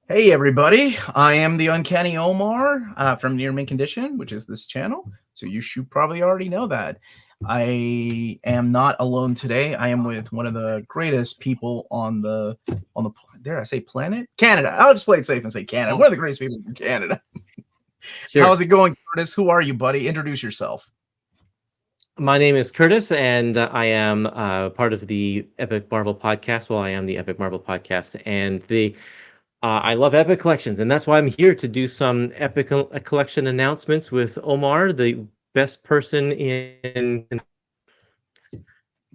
Hey everybody, I am the Uncanny Omar from Near Mint Condition, which is this channel. So you should probably already know that. I am not alone today. I am with one of the greatest people on the dare I say planet? Canada. I'll just play it safe and say Canada. Oh, One of the greatest people from Canada. sure. How's it going, Curtis? Who are you, buddy? Introduce yourself. My name is Curtis, and I am part of the Epic Marvel podcast. Well, I am the Epic Marvel podcast, and the I love Epic collections, and that's why I'm here to do some Epic collection announcements with Omar, the best person in.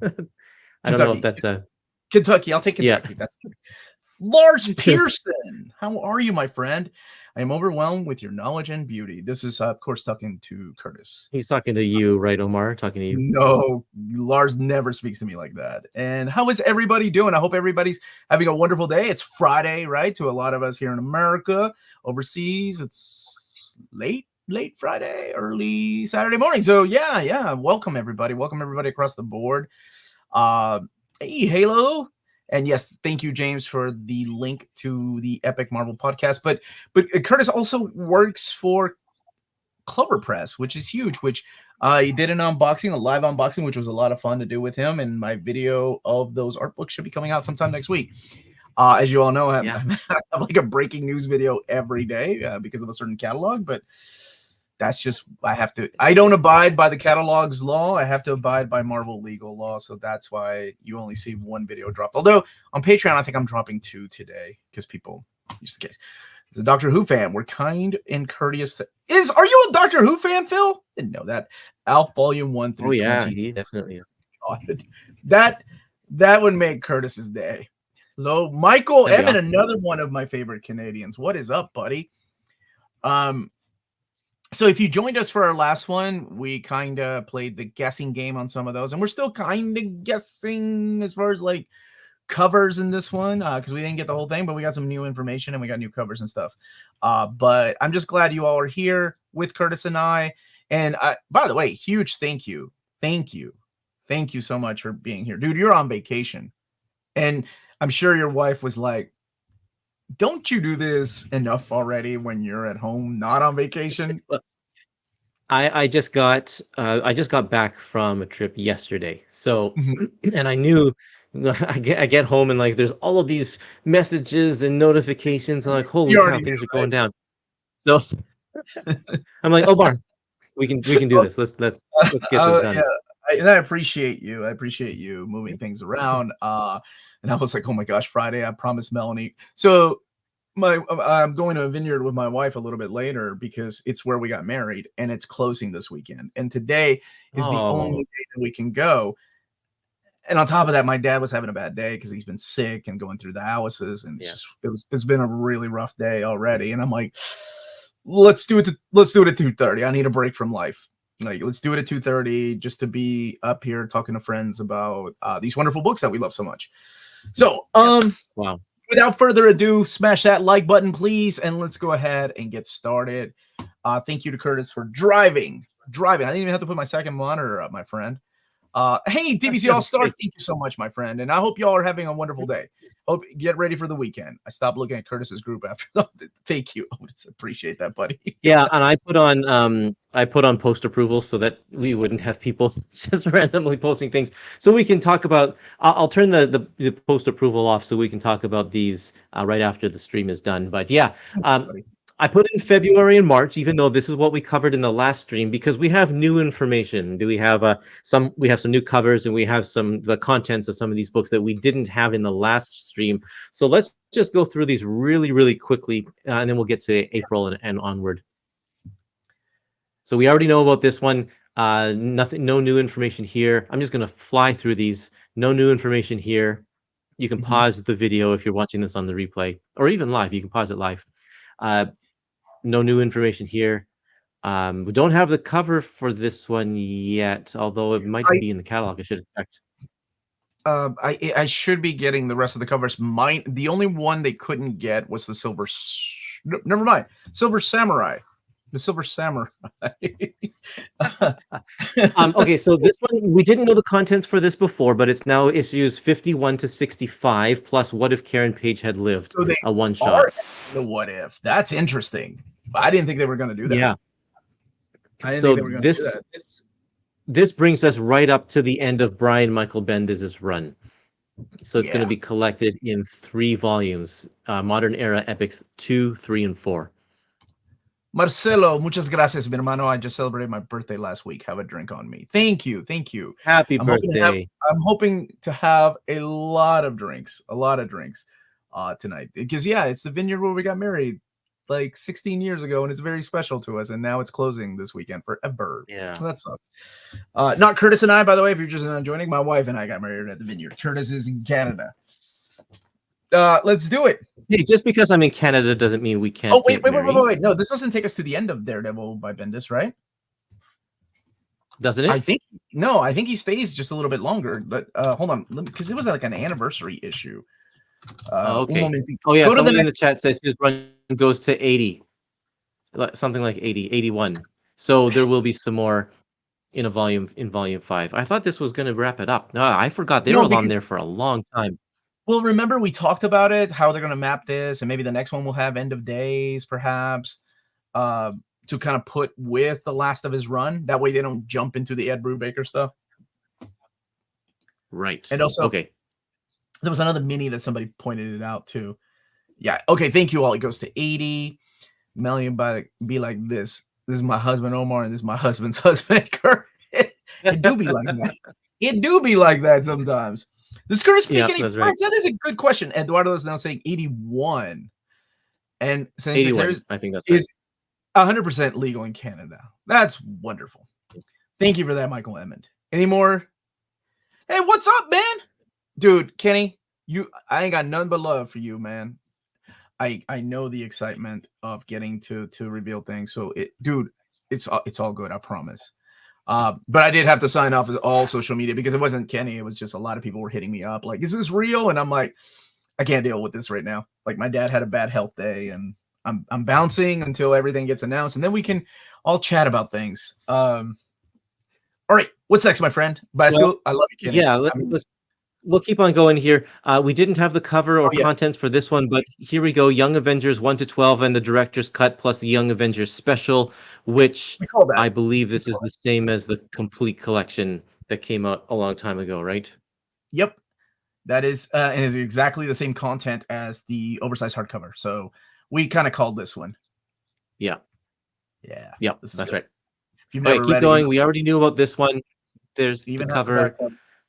I don't know if Kentucky. that's a Kentucky. I'll take yeah. Kentucky. That's Lars Sure. Pearson, how are you, my friend? I am overwhelmed with your knowledge and beauty. This is, of course, talking to Curtis. He's talking to you, right, Omar? Talking to you. No, Lars never speaks to me like that. And how is everybody doing? I hope everybody's having a wonderful day. It's Friday, right? To a lot of us here in America, overseas, it's late Friday, early Saturday morning. So yeah, welcome everybody. Welcome everybody across the board. Uh, hey, Halo. And yes, thank you, James, for the link to the Epic Marvel podcast. But Curtis also works for Clover Press, which is huge. Which he did an unboxing, a live unboxing, which was a lot of fun to do with him. And my video of those art books should be coming out sometime next week. As you all know, I Yeah. have like a breaking news video every day because of a certain catalog, but that's just I don't abide by the catalog's law. I have to abide by Marvel legal law. So that's why you only see one video dropped. Although on Patreon, I think I'm dropping 2 today because people, just in case. As a Doctor Who fan, we're kind and courteous. Are you a Doctor Who fan, Phil? Didn't know that. Alf Volume 1 Oh through yeah, 20. he definitely is. God. That would make Curtis's day. Hello, Michael That'd be Evan, awesome. another one of my favorite Canadians. What is up, buddy? So if you joined us for our last one, we kind of played the guessing game on some of those, and we're still kind of guessing as far as like covers in this one because we didn't get the whole thing, but we got some new information and we got new covers and stuff. But I'm just glad you all are here with Curtis and I. And by the way, huge thank you so much for being here, dude. You're on vacation, and I'm sure your wife was like, "Don't you do this enough already when you're at home, not on vacation?" I just got back from a trip yesterday. So Mhm. and I knew I get home and like there's all of these messages and notifications and like holy You cow, already knew, things are going down. So I'm like, oh Bar, we can do right? this. Let's get this Yeah, done. and I appreciate you. I appreciate you moving things around. And I was like, oh my gosh, Friday. I promised Melanie. So I'm going to a vineyard with my wife a little bit later because it's where we got married, and it's closing this weekend. And today is the only Oh, day that we can go. And on top of that, my dad was having a bad day because he's been sick and going through dialysis, and yeah. it's been a really rough day already. And I'm like, let's do it at 2:30. I need a break from life. Like, let's do it at 2:30 just to be up here talking to friends about these wonderful books that we love so much. So, Yep. Wow. without further ado, smash that like button, please, and let's go ahead and get started. Thank you to Curtis for driving. I didn't even have to put my second monitor up, my friend. Hey, DBC All Stars, Hey, thank you so much, my friend. And I hope y'all are having a wonderful day. Hope get ready for the weekend. I stopped looking at Curtis's group after that. Thank you. I just appreciate that, buddy. yeah, and I put on post approval so that we wouldn't have people just randomly posting things. So we can talk about. I'll turn the post approval off so we can talk about these right after the stream is done. But yeah, um, Buddy. I put in February and March, even though this is what we covered in the last stream, because we have new information. Do we have we have some new covers and we have the contents of some of these books that we didn't have in the last stream. So let's just go through these really quickly, and then we'll get to April and onward. So we already know about this one. Nothing, no new information here. I'm just going to fly through these. No new information here. You can pause the video if you're watching this on the replay, or even live. You can pause it live. No new information here. We don't have the cover for this one yet, although it might be in the catalog. I should have checked. I should be getting the rest of the covers. The only one they couldn't get was the Silver. Never mind, Silver Samurai. The Silver Samurai. Okay, so this one, we didn't know the contents for this before, but it's now issues 51 to 65, plus What If Karen Page Had Lived, So they a one are shot. the What If. That's interesting. I didn't think they were going to do that. Yeah. I didn't So think they were going to do that. this brings us right up to the end of Brian Michael Bendis' run. So it's going to be collected in 3 volumes, Modern Era Epics 2, 3, and 4. Marcelo, muchas gracias, mi hermano. I just celebrated my birthday last week. Have a drink on me. Thank you. Thank you. Happy birthday. I'm hoping to have a lot of drinks tonight. Because, yeah, it's the vineyard where we got married like 16 years ago, and it's very special to us. And now it's closing this weekend forever. Yeah. So that sucks. Not Curtis and I, by the way, if you're just not joining, my wife and I got married at the vineyard. Curtis is in Canada. Let's do it. Hey, just because I'm in Canada doesn't mean we can't. Oh, wait. No, this doesn't take us to the end of Daredevil by Bendis, right? Doesn't it? I think he stays just a little bit longer. But hold on, because it was like an anniversary issue. Okay. Oh yeah, someone in the chat says his run goes to 80, something like 80, 81. So there will be some more in volume 5. I thought this was going to wrap it up. No, I forgot they were on there for a long time. Well, remember we talked about it, how they're going to map this, and maybe the next one will have End of Days, perhaps, to kind of put with the last of his run. That way they don't jump into the Ed Brubaker stuff. Right. And also, there was another mini that somebody pointed it out too. Yeah. Okay. Thank you all. It goes to 80 million by be like this. This is my husband Omar, and this is my husband's husband Kurt. It do be like that. It do be like that sometimes. Does Curtis speak any French? Right. That is a good question. Eduardo is now saying 81. And saying 81, I think that's right. Is 100% legal in Canada. That's wonderful. Thank you for that, Michael Emmond. Any more? Hey, what's up, man? Dude, Kenny, I ain't got none but love for you, man. I know the excitement of getting to reveal things. So dude, it's all good, I promise. But I did have to sign off all social media because it wasn't Kenny. It was just a lot of people were hitting me up like, is this real? And I'm like, I can't deal with this right now. Like my dad had a bad health day and I'm bouncing until everything gets announced. And then we can all chat about things. All right. What's next, my friend? But I love you, Kenny. Yeah. We'll keep on going here. We didn't have the cover or contents for this one, but here we go. Young Avengers 1 to 12 and the director's cut plus the Young Avengers special, which I believe this is the same as the complete collection that came out a long time ago, right? Yep. That is, and is exactly the same content as the oversized hardcover. So we kind of called this one. Yeah. Yeah. Yep. That's right. Okay, keep going. We already knew about this one. There's the cover.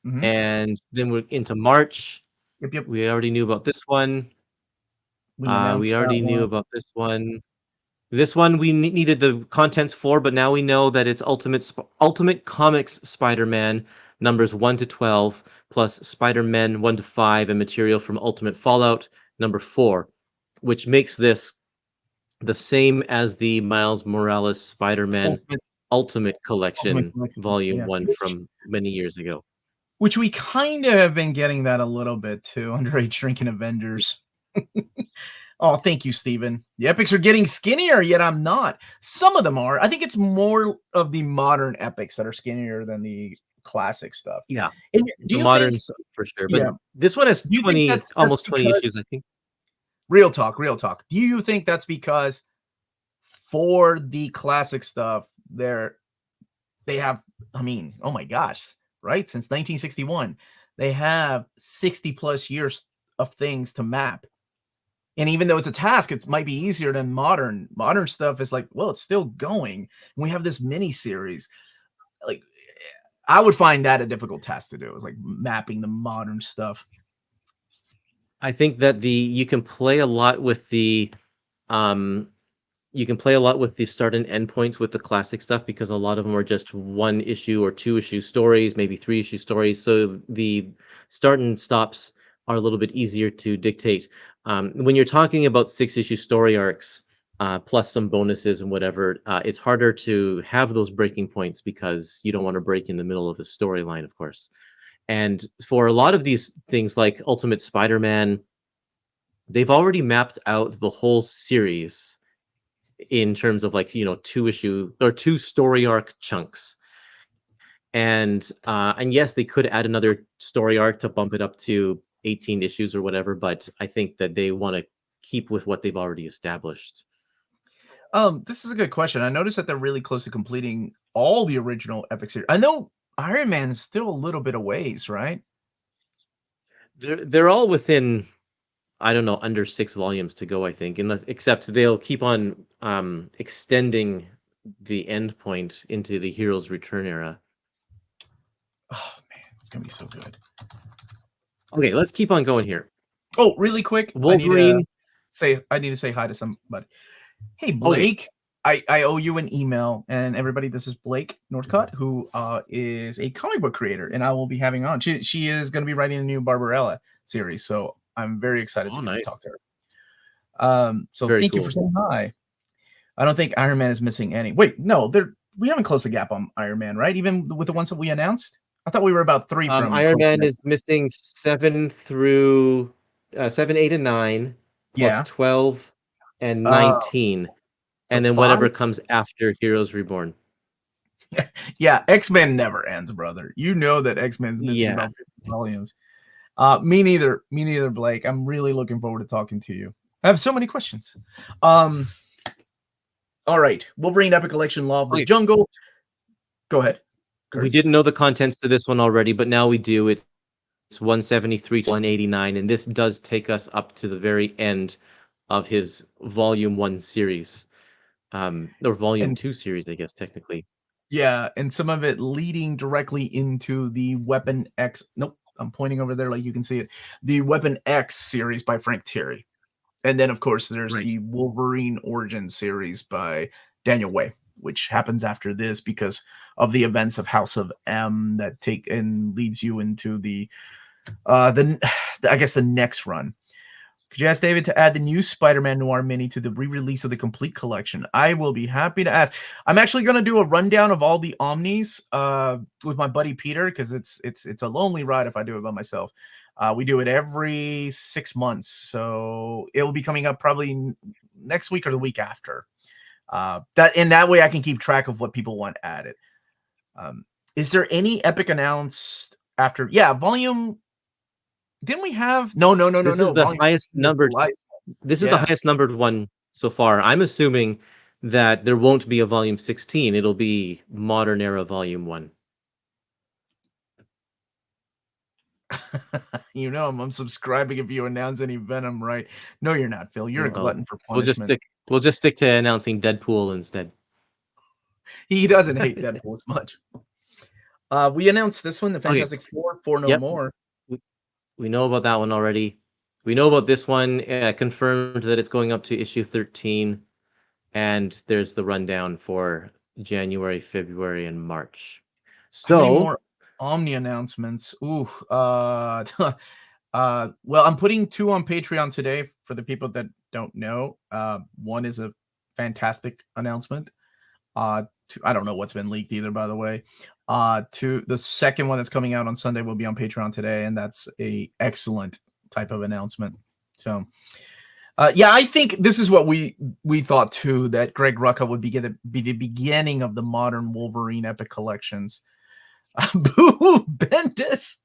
Mm-hmm. And then we're into March. Yep. We already knew about this one. We already knew about this one. This one we needed the contents for, but now we know that it's Ultimate Comics Spider-Man numbers 1 to 12 plus Spider-Man 1 to 5 and material from Ultimate Fallout number 4, which makes this the same as the Miles Morales Spider-Man Ultimate Collection Volume 1 from many years ago. Which we kind of have been getting that a little bit too, Underage Drinking Avengers. Oh, thank you, Steven. The epics are getting skinnier, yet I'm not. Some of them are. I think it's more of the modern epics that are skinnier than the classic stuff. Yeah. And the moderns for sure. But this one has almost 20 issues, I think. Real talk. Do you think that's because for the classic stuff, they have, I mean, oh my gosh, right? Since 1961, they have 60 plus years of things to map. And even though it's a task, it might be easier than modern. Modern stuff is like, well, it's still going. And we have this mini series. Like, I would find that a difficult task to do. It's like mapping the modern stuff. I think that you can play a lot with the start and end points with the classic stuff because a lot of them are just 1 issue or 2 issue stories, maybe 3 issue stories. So the start and stops are a little bit easier to dictate. When you're talking about 6 issue story arcs, plus some bonuses and whatever, it's harder to have those breaking points because you don't want to break in the middle of a storyline, of course. And for a lot of these things like Ultimate Spider-Man, they've already mapped out the whole series in terms of like 2 issue or 2 story arc chunks. And yes, they could add another story arc to bump it up to 18 issues or whatever, but I think that they want to keep with what they've already established. This is a good question. I noticed that they're really close to completing all the original Epic series. I know Iron Man is still a little bit of ways, right? They're all within, I don't know, under 6 volumes to go, I think, except they'll keep on extending the end point into the Hero's Return era. Oh man, it's gonna be so good. Okay, let's keep on going here. Oh, really quick, Wolverine. I need to say hi to somebody. Hey, Blake. I owe you an email, and everybody, this is Blake Northcutt, who is a comic book creator, and I will be having on. She is going to be writing a new Barbarella series, so I'm very excited to get to talk to her. So very thank cool. you for saying hi. I don't think Iron Man is missing any. Wait, no, we haven't closed the gap on Iron Man, right? Even with the ones that we announced, I thought we were about 3 from Iron Man is missing 7 through 7, 8, and 9, plus 12 and 19. And then 5? whatever comes after Heroes Reborn. Yeah, X-Men never ends, brother. You know that X-Men's missing about 50 volumes. Me neither, Blake. I'm really looking forward to talking to you. I have so many questions. All right. Wolverine Epic Collection, Law of the Jungle. Go ahead. Curtis. We didn't know the contents to this one already, but now we do. It's 173 to 189, and this does take us up to the very end of his Volume 1 series. Or Volume 2 series, I guess, technically. Yeah, and some of it leading directly into the Weapon X. Nope, I'm pointing over there like you can see it. The Weapon X series by Frank Terry. And then, of course, there's the Wolverine Origin series by Daniel Way, which happens after this because of the events of House of M that take and leads you into the I guess the next run. Could you ask David to add the new Spider-Man Noir mini to the re-release of the complete collection? I will be happy to ask. I'm actually going to do a rundown of all the Omnis with my buddy Peter because it's a lonely ride if I do it by myself. We do it every 6 months, so it will be coming up probably next week or the week after. That way I can keep track of what people want added. Is there any Epic announced after? Yeah, volume. Didn't we have? No. This is the highest numbered. This is the highest numbered one so far. I'm assuming that there won't be a volume 16. It'll be Modern Era Volume 1. I'm subscribing if you announce any Venom, right? No, you're not, Phil. You're a glutton for punishment. We'll just stick to announcing Deadpool instead. He doesn't hate Deadpool as much. We announced this one, the Fantastic Four, For No More. We know about that one already. We know about this one. Confirmed that it's going up to issue 13. And there's the rundown for January, February, and March. So, how many more Omni announcements? Ooh. Well, I'm putting 2 on Patreon today for the people that don't know. One is a fantastic announcement. I don't know what's been leaked either, by the way. The second one that's coming out on Sunday will be on Patreon today, and that's a excellent type of announcement. So, I think this is what we thought too, that Greg Rucka would be the beginning of the modern Wolverine Epic collections. Boo, Bendis.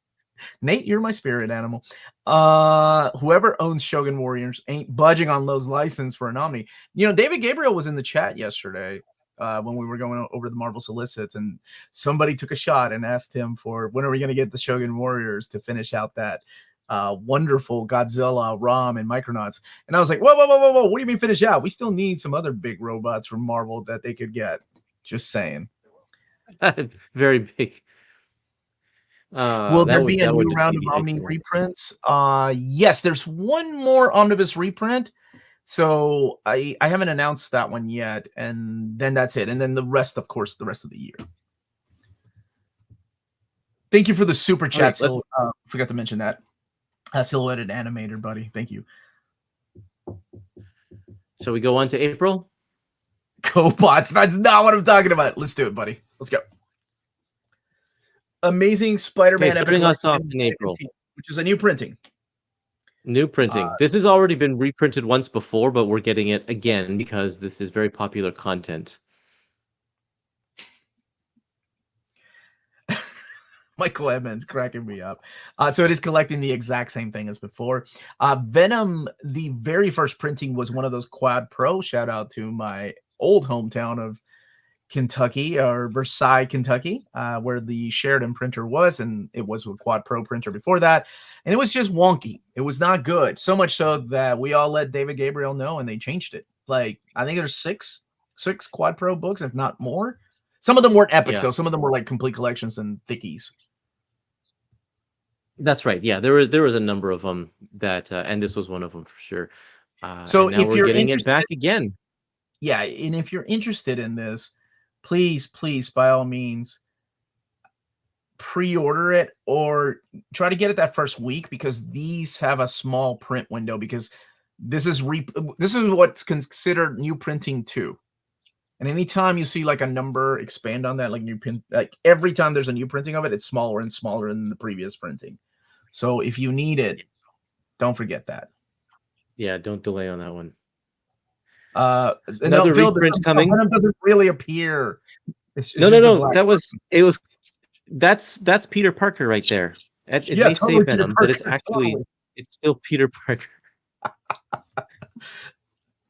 Nate, you're my spirit animal. Whoever owns Shogun Warriors ain't budging on Lowe's license for an Omni. David Gabriel was in the chat yesterday when we were going over the Marvel solicits, and somebody took a shot and asked him for when are we going to get the Shogun Warriors to finish out that wonderful Godzilla, Rom, and Micronauts. And I was like, whoa. What do you mean finish out? We still need some other big robots from Marvel that they could get. Just saying. Very big. Will there be a new round of Omni reprints? Yes, there's one more Omnibus reprint. So I haven't announced that one yet, and then that's it. And then the rest, of course, the rest of the year. Thank you for the super chat. So forgot to mention that. Silhouetted Animator, buddy. Thank you. Shall we go on to April? Cobots. That's not what I'm talking about. Let's do it, buddy. Let's go. Amazing Spider-Man. Starting us off in April, which is a new printing. New printing. This has already been reprinted once before, but we're getting it again because this is very popular content. Michael Edmonds cracking me up. So it is collecting the exact same thing as before. Venom, the very first printing was one of those Quad Pro. Shout out to my old hometown of Kentucky, or Versailles, Kentucky, where the Sheridan printer was, and it was a Quad Pro printer before that, and it was just wonky. It was not good, so much so that we all let David Gabriel know, and they changed it. Like, I think there's six Quad Pro books, if not more. Some of them weren't epic, Yeah. so some of them were like complete collections and thickies. That's right. Yeah, there was a number of them that, and this was one of them for sure. So and now if we're you're getting it interested, back again. yeah, and if you're interested in this, please, by all means, pre-order it or try to get it that first week, because these have a small print window, because this is what's considered new printing 2. And anytime you see like a number expand on that, like like every time there's a new printing of it, it's smaller and smaller than the previous printing. So if you need it, don't forget that. Yeah, don't delay on that one. No, Phil, reprint coming. Venom doesn't really appear. It's No. That's Peter Parker right there. It Yeah, may say totally Peter Venom, but it's Parker, actually totally. it's still Peter Parker.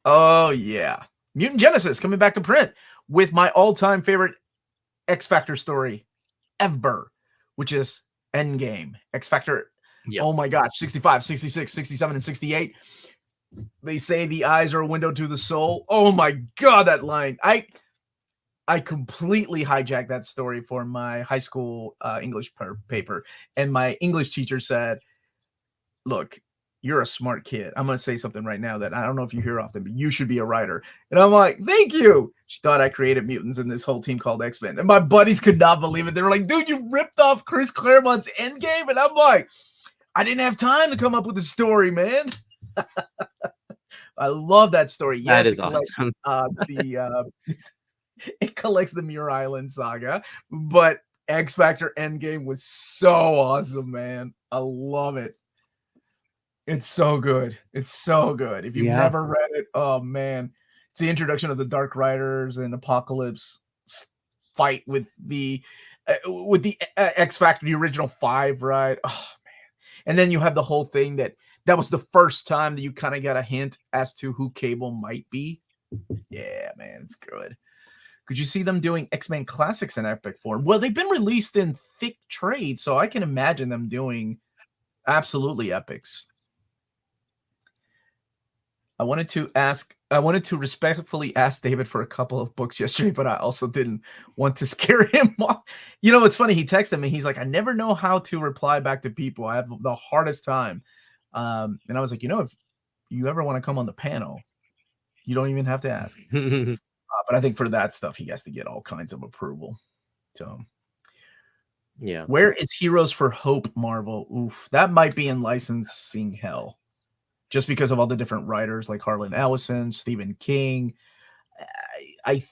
Oh yeah, Mutant Genesis coming back to print with my all-time favorite X Factor story ever, which is Endgame. X Factor. Yep. Oh my gosh, 65, 66, 67, and 68. They say the eyes are a window to the soul. Oh my god, that line. I completely hijacked that story for my high school English paper, and my English teacher said, "Look, you're a smart kid. I'm going to say something right now that I don't know if you hear often, but you should be a writer." And I'm like, "Thank you." She thought I created mutants in this whole team called X-Men. And my buddies could not believe it. They were like, "Dude, you ripped off Chris Claremont's Endgame?" And I'm like, "I didn't have time to come up with a story, man." I love that story. Yes, That is awesome. It collects the Muir Island saga, but X Factor Endgame was so awesome, man. I love it. It's so good. It's so good. If you've Yeah. never read it, oh man, it's the introduction of the Dark Riders and Apocalypse fight with the X Factor, the original 5, right? Oh man, and then you have the whole thing that was the first time that you kind of got a hint as to who Cable might be. Yeah, man, it's good. Could you see them doing X-Men Classics in epic form? Well, they've been released in thick trade, so I can imagine them doing absolutely epics. I wanted to respectfully ask David for a couple of books yesterday, but I also didn't want to scare him off. You know, it's funny. He texted me. He's like, "I never know how to reply back to people. I have the hardest time." And I was like, if you ever want to come on the panel, you don't even have to ask. But I think for that stuff, he has to get all kinds of approval. So, yeah. Where is Heroes for Hope, Marvel? Oof, that might be in licensing hell, just because of all the different writers like Harlan Ellison, Stephen King. I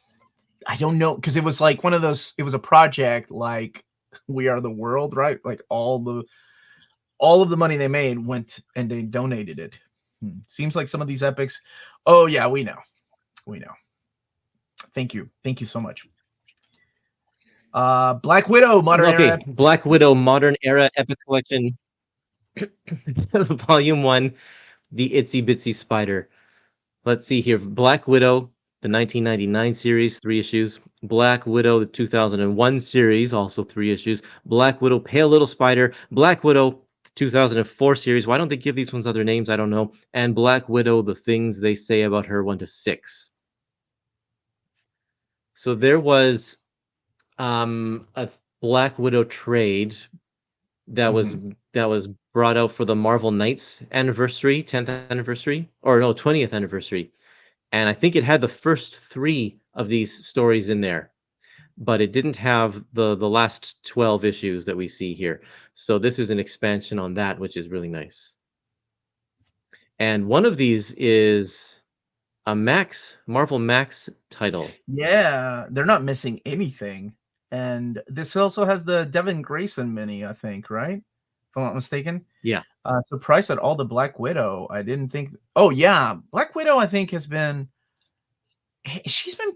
don't know, because it was like one of those. It was a project like We Are the World, right? Like all of the money they made went and they donated it. Seems like some of these epics. Oh yeah, we know. Thank you so much. Black Widow Modern Era. Black Widow Modern Era Epic Collection, Volume 1, the Itsy Bitsy Spider. Let's see here. Black Widow, the 1999 series, 3 issues. Black Widow, the 2001 series, also 3 issues. Black Widow, Pale Little Spider. Black Widow, 2004 series. Why don't they give these ones other names? I don't know. And Black Widow, The Things They Say About Her, 1 to 6. So there was a Black Widow trade that was brought out for the Marvel Knights anniversary, 10th anniversary, or no, 20th anniversary. And I think it had the first 3 of these stories in there, but it didn't have the last 12 issues that we see here. So this is an expansion on that, which is really nice. And one of these is a Marvel Max title. Yeah, they're not missing anything. And this also has the Devin Grayson mini, I think, right? If I'm not mistaken. Yeah. Surprised at all the Black Widow. I didn't think. Oh yeah, Black Widow. I think has been. She's been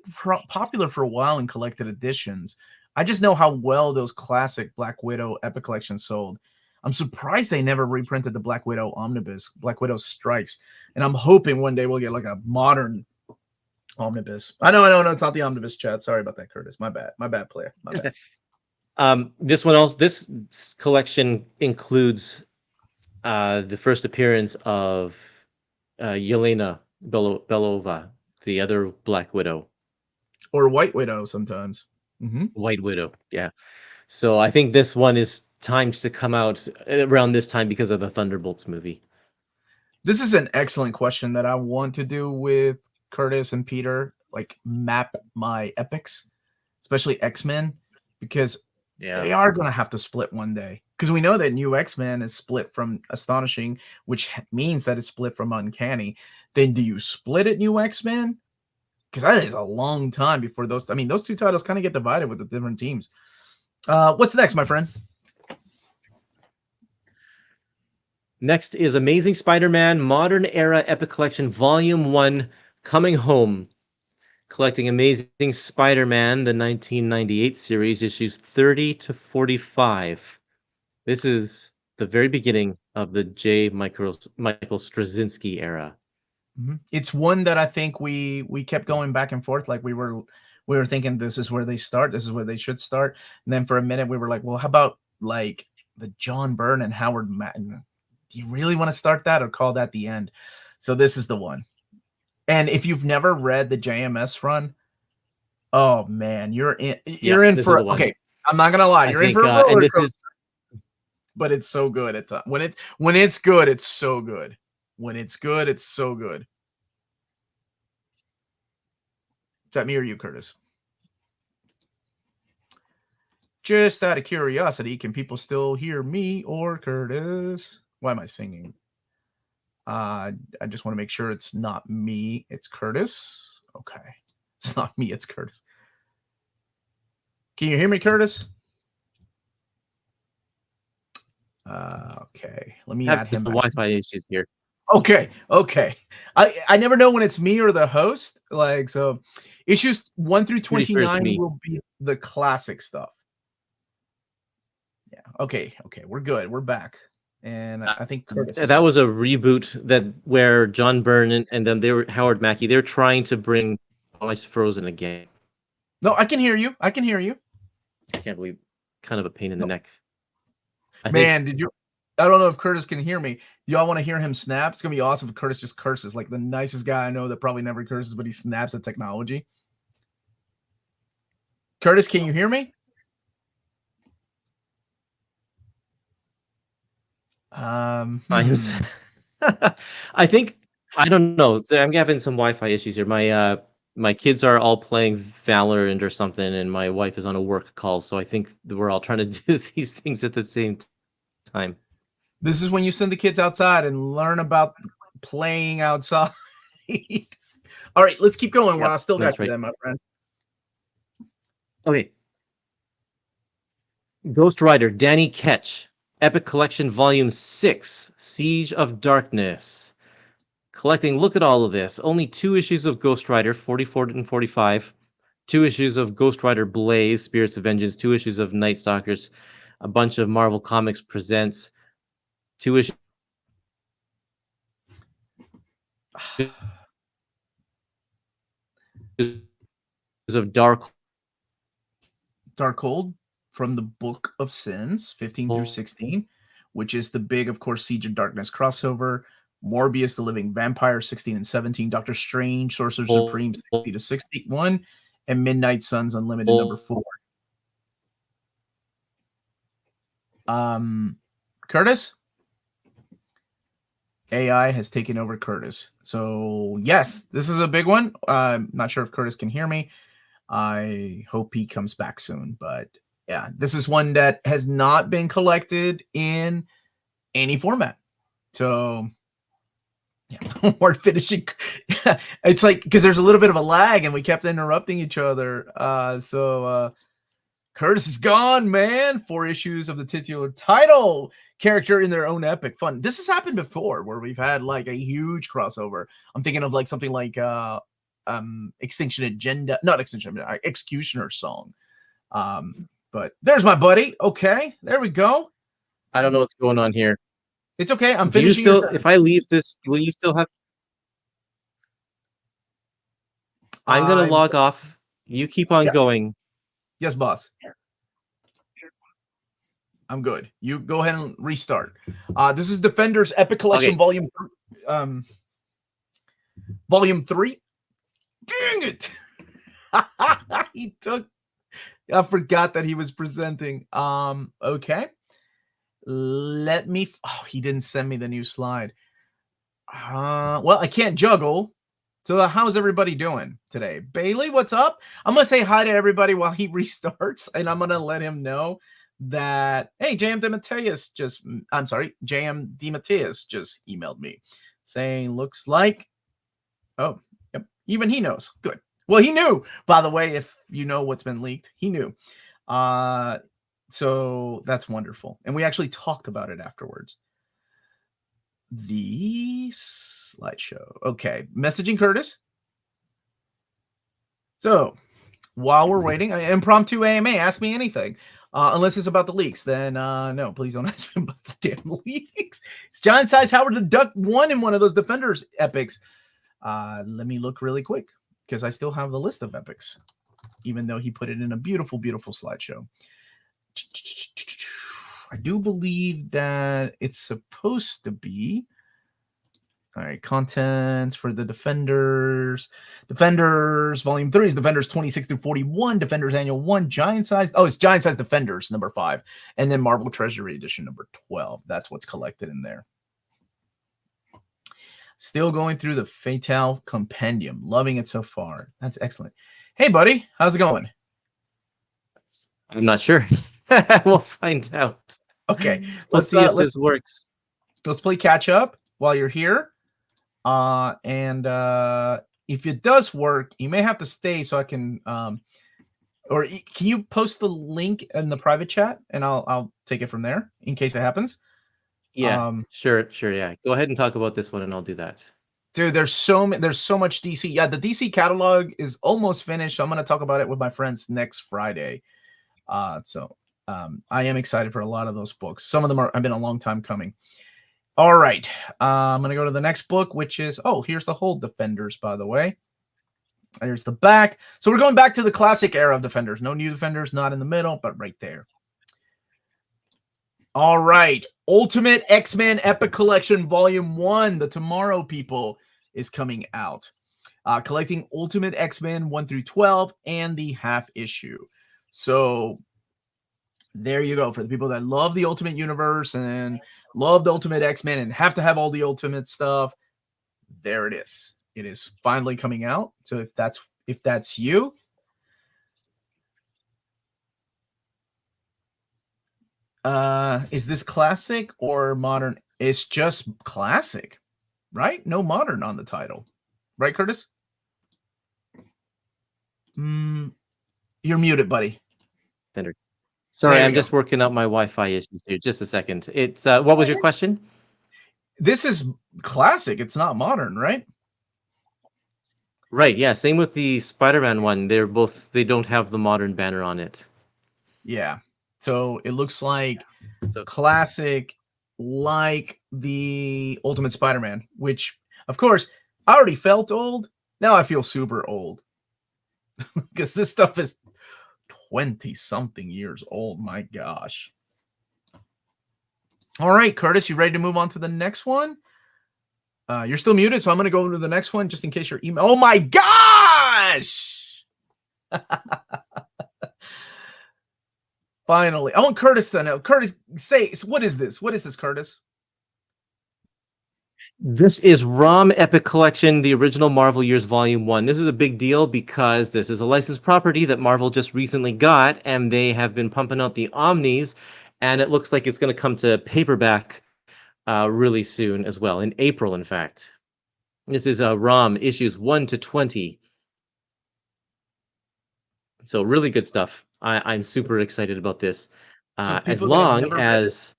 popular for a while in collected editions. I just know how well those classic Black Widow Epic Collections sold. I'm surprised they never reprinted the Black Widow Omnibus, Black Widow Strikes, and I'm hoping one day we'll get like a modern Omnibus. I know, it's not the Omnibus, chat. Sorry about that, Curtis. My bad, player. My bad. This collection includes the first appearance of Yelena Belova, the other Black Widow. Or White Widow sometimes. White Widow, yeah. So I think this one is timed to come out around this time because of the Thunderbolts movie. This is an excellent question that I want to do with Curtis and Peter, like map my epics, especially X-Men, because they are going to have to split one day. Because we know that New X-Men is split from Astonishing, which means that it's split from Uncanny. Then do you split it New X-Men? Because that is a long time before those. I mean, those two titles kind of get divided with the different teams. What's next, my friend? Next is Amazing Spider-Man Modern Era Epic Collection Volume 1 coming home. Collecting Amazing Spider-Man, the 1998 series, issues 30 to 45. This is the very beginning of the Michael Straczynski era. It's one that I think we kept going back and forth. Like we were thinking this is where they start, this is where they should start. And then for a minute we were like, well, how about like the John Byrne and Howard Madden? Do you really want to start that or call that the end? So this is the one. And if you've never read the JMS run, oh man, you're in for okay. I'm not gonna lie, you're in for a roller coaster. But it's so good at times. When it's good, it's so good. When it's good, it's so good. Is that me or you, Curtis? Just out of curiosity, can people still hear me or Curtis? Why am I singing? I just want to make sure it's not me. It's Curtis. Okay. It's not me. It's Curtis. Can you hear me, Curtis? Okay. Let me add him. The Wi-Fi issues here. Okay. I never know when it's me or the host. Like, so issues 1 through 29 will be the classic stuff. Yeah. Okay. We're good. We're back. And I think Curtis that was a reboot where John Byrne and then Howard Mackie. They're trying to bring Ice Frozen again. No, I can hear you. I can't believe, kind of a pain in the neck. I don't know if Curtis can hear me. Y'all want to hear him snap? It's gonna be awesome if Curtis just curses, like the nicest guy I know that probably never curses, but he snaps at technology. Curtis, can you hear me? I think I don't know. I'm having some Wi-Fi issues here. My kids are all playing Valorant or something, and my wife is on a work call. So I think we're all trying to do these things at the same time. This is when you send the kids outside and learn about playing outside. All right, let's keep going. Well, I still got you then, my friend. Okay. Ghost Rider, Danny Ketch. Epic Collection Volume 6, Siege of Darkness. Collecting, look at all of this. Only 2 issues of Ghost Rider, 44 and 45. 2 issues of Ghost Rider Blaze, Spirits of Vengeance. 2 issues of Night Stalkers. A bunch of Marvel Comics Presents. 2 issues of Darkhold from the Book of Sins, 15 through 16, which is the big, of course, Siege of Darkness crossover. Morbius, the Living Vampire, 16 and 17. Doctor Strange, Sorcerer Supreme, 60 to 61. And Midnight Suns Unlimited, number 4. Curtis? AI has taken over Curtis. So, yes, this is a big one. I'm not sure if Curtis can hear me. I hope he comes back soon. But, yeah, this is one that has not been collected in any format. So, yeah, we're finishing. It's like, because there's a little bit of a lag and we kept interrupting each other. Curtis is gone, man. 4 issues of the titular title character in their own epic. Fun. This has happened before where we've had like a huge crossover. I'm thinking of like something like Extinction Agenda, not Extinction Agenda, Executioner Song. But there's my buddy. Okay, there we go. I don't know what's going on here. It's okay. I'm Do you finishing. still, if I leave this, will you still have? I'm gonna log off. You keep on going. Yes, boss. I'm good. You go ahead and restart. This is Defenders Epic Collection Okay. Volume 3. Dang it. He took, I forgot that he was presenting. Okay. Let me, oh, he didn't send me the new slide. Well, I can't juggle. So how's everybody doing today? Bailey, what's up? I'm going to say hi to everybody while he restarts, and I'm going to let him know that, hey, JM DeMatteis just emailed me saying, looks like, oh, yep, even he knows. Good. Well, he knew, by the way, if you know what's been leaked, he knew. So that's wonderful. And we actually talked about it afterwards. The slideshow. Okay. Messaging Curtis. So while we're waiting, impromptu AMA, ask me anything. Unless it's about the leaks, then no, please don't ask me about the damn leaks. It's Giant Size Howard the Duck won in one of those Defenders epics. Let me look really quick because I still have the list of epics, even though he put it in a beautiful, beautiful slideshow. I do believe that it's supposed to be. All right, contents for the Defenders. Defenders, Volume 3 is Defenders 26 through 41. Defenders Annual 1, Giant Size. Oh, it's Giant Size Defenders, number 5. And then Marvel Treasury Edition, number 12. That's what's collected in there. Still going through the Fatale Compendium. Loving it so far. That's excellent. Hey, buddy. How's it going? I'm not sure. We'll find out. Okay. Let's see if this works. Let's play catch up while you're here. And if it does work, you may have to stay so I can or can you post the link in the private chat and I'll take it from there in case it happens. Yeah, sure, yeah. Go ahead and talk about this one and I'll do that. Dude, there's so much DC. Yeah, the DC catalog is almost finished. So I'm going to talk about it with my friends next Friday. So I am excited for a lot of those books. Some of them have been a long time coming. All right. I'm going to go to the next book, which is, oh, here's the whole Defenders, by the way. There's the back. So we're going back to the classic era of Defenders. No new Defenders, not in the middle, but right there. All right. Ultimate X-Men Epic Collection Volume 1, The Tomorrow People, is coming out. Collecting Ultimate X-Men 1 through 12 and the half issue. So there you go. For the people that love the Ultimate Universe and love the Ultimate X-Men and have to have all the Ultimate stuff, there it is. It is finally coming out. So if that's you, is this classic or modern? It's just classic, right? No modern on the title, right, Curtis? You're muted, buddy. Sorry, I'm just working out my Wi-Fi issues here. Just a second. It's what was your question? This is classic. It's not modern, right? Right. Yeah. Same with the Spider-Man one. They don't have the modern banner on it. Yeah. So it looks like classic, like the Ultimate Spider-Man, which, of course, I already felt old. Now I feel super old because this stuff is 20-something years old. My gosh. All right, Curtis, you ready to move on to the next one? You're still muted, so I'm going to go to the next one just in case your email. Oh, my gosh! Finally. I want Curtis to know. Curtis, say, what is this? What is this, Curtis? This is ROM Epic Collection, the original Marvel Years Volume 1. This is a big deal because this is a licensed property that Marvel just recently got, and they have been pumping out the Omnis, and it looks like it's going to come to paperback really soon as well, in April, in fact. This is ROM issues 1 to 20. So really good stuff. I'm super excited about this. So As people that have long never read it, as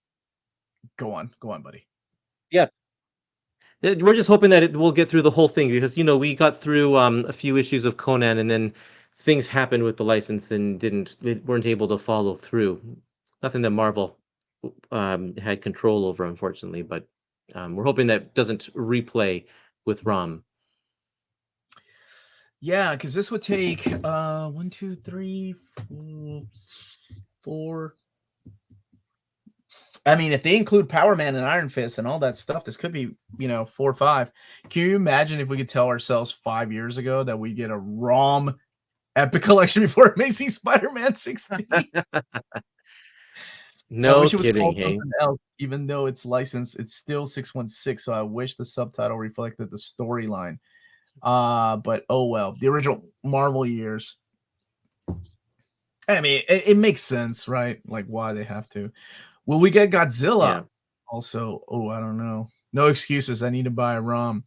go on, buddy. yeah, we're just hoping that we'll get through the whole thing because we got through a few issues of Conan and then things happened with the license and they weren't able to follow through. Nothing that Marvel had control over, unfortunately, but we're hoping that doesn't replay with Rom. Yeah, because this would take 1, 2, 3, 4. I mean, if they include Power Man and Iron Fist and all that stuff, this could be 4 or 5. Can you imagine if we could tell ourselves 5 years ago that we get a ROM epic collection before Amazing Spider-Man 16? I No wish it was kidding, called hey? something else, even though it's licensed. It's still 616, so I wish the subtitle reflected the storyline. But oh well, the original Marvel years. I mean, it makes sense, right? Like why they have to. Will we get Godzilla? Yeah. Also, oh, I don't know. No excuses. I need to buy a ROM.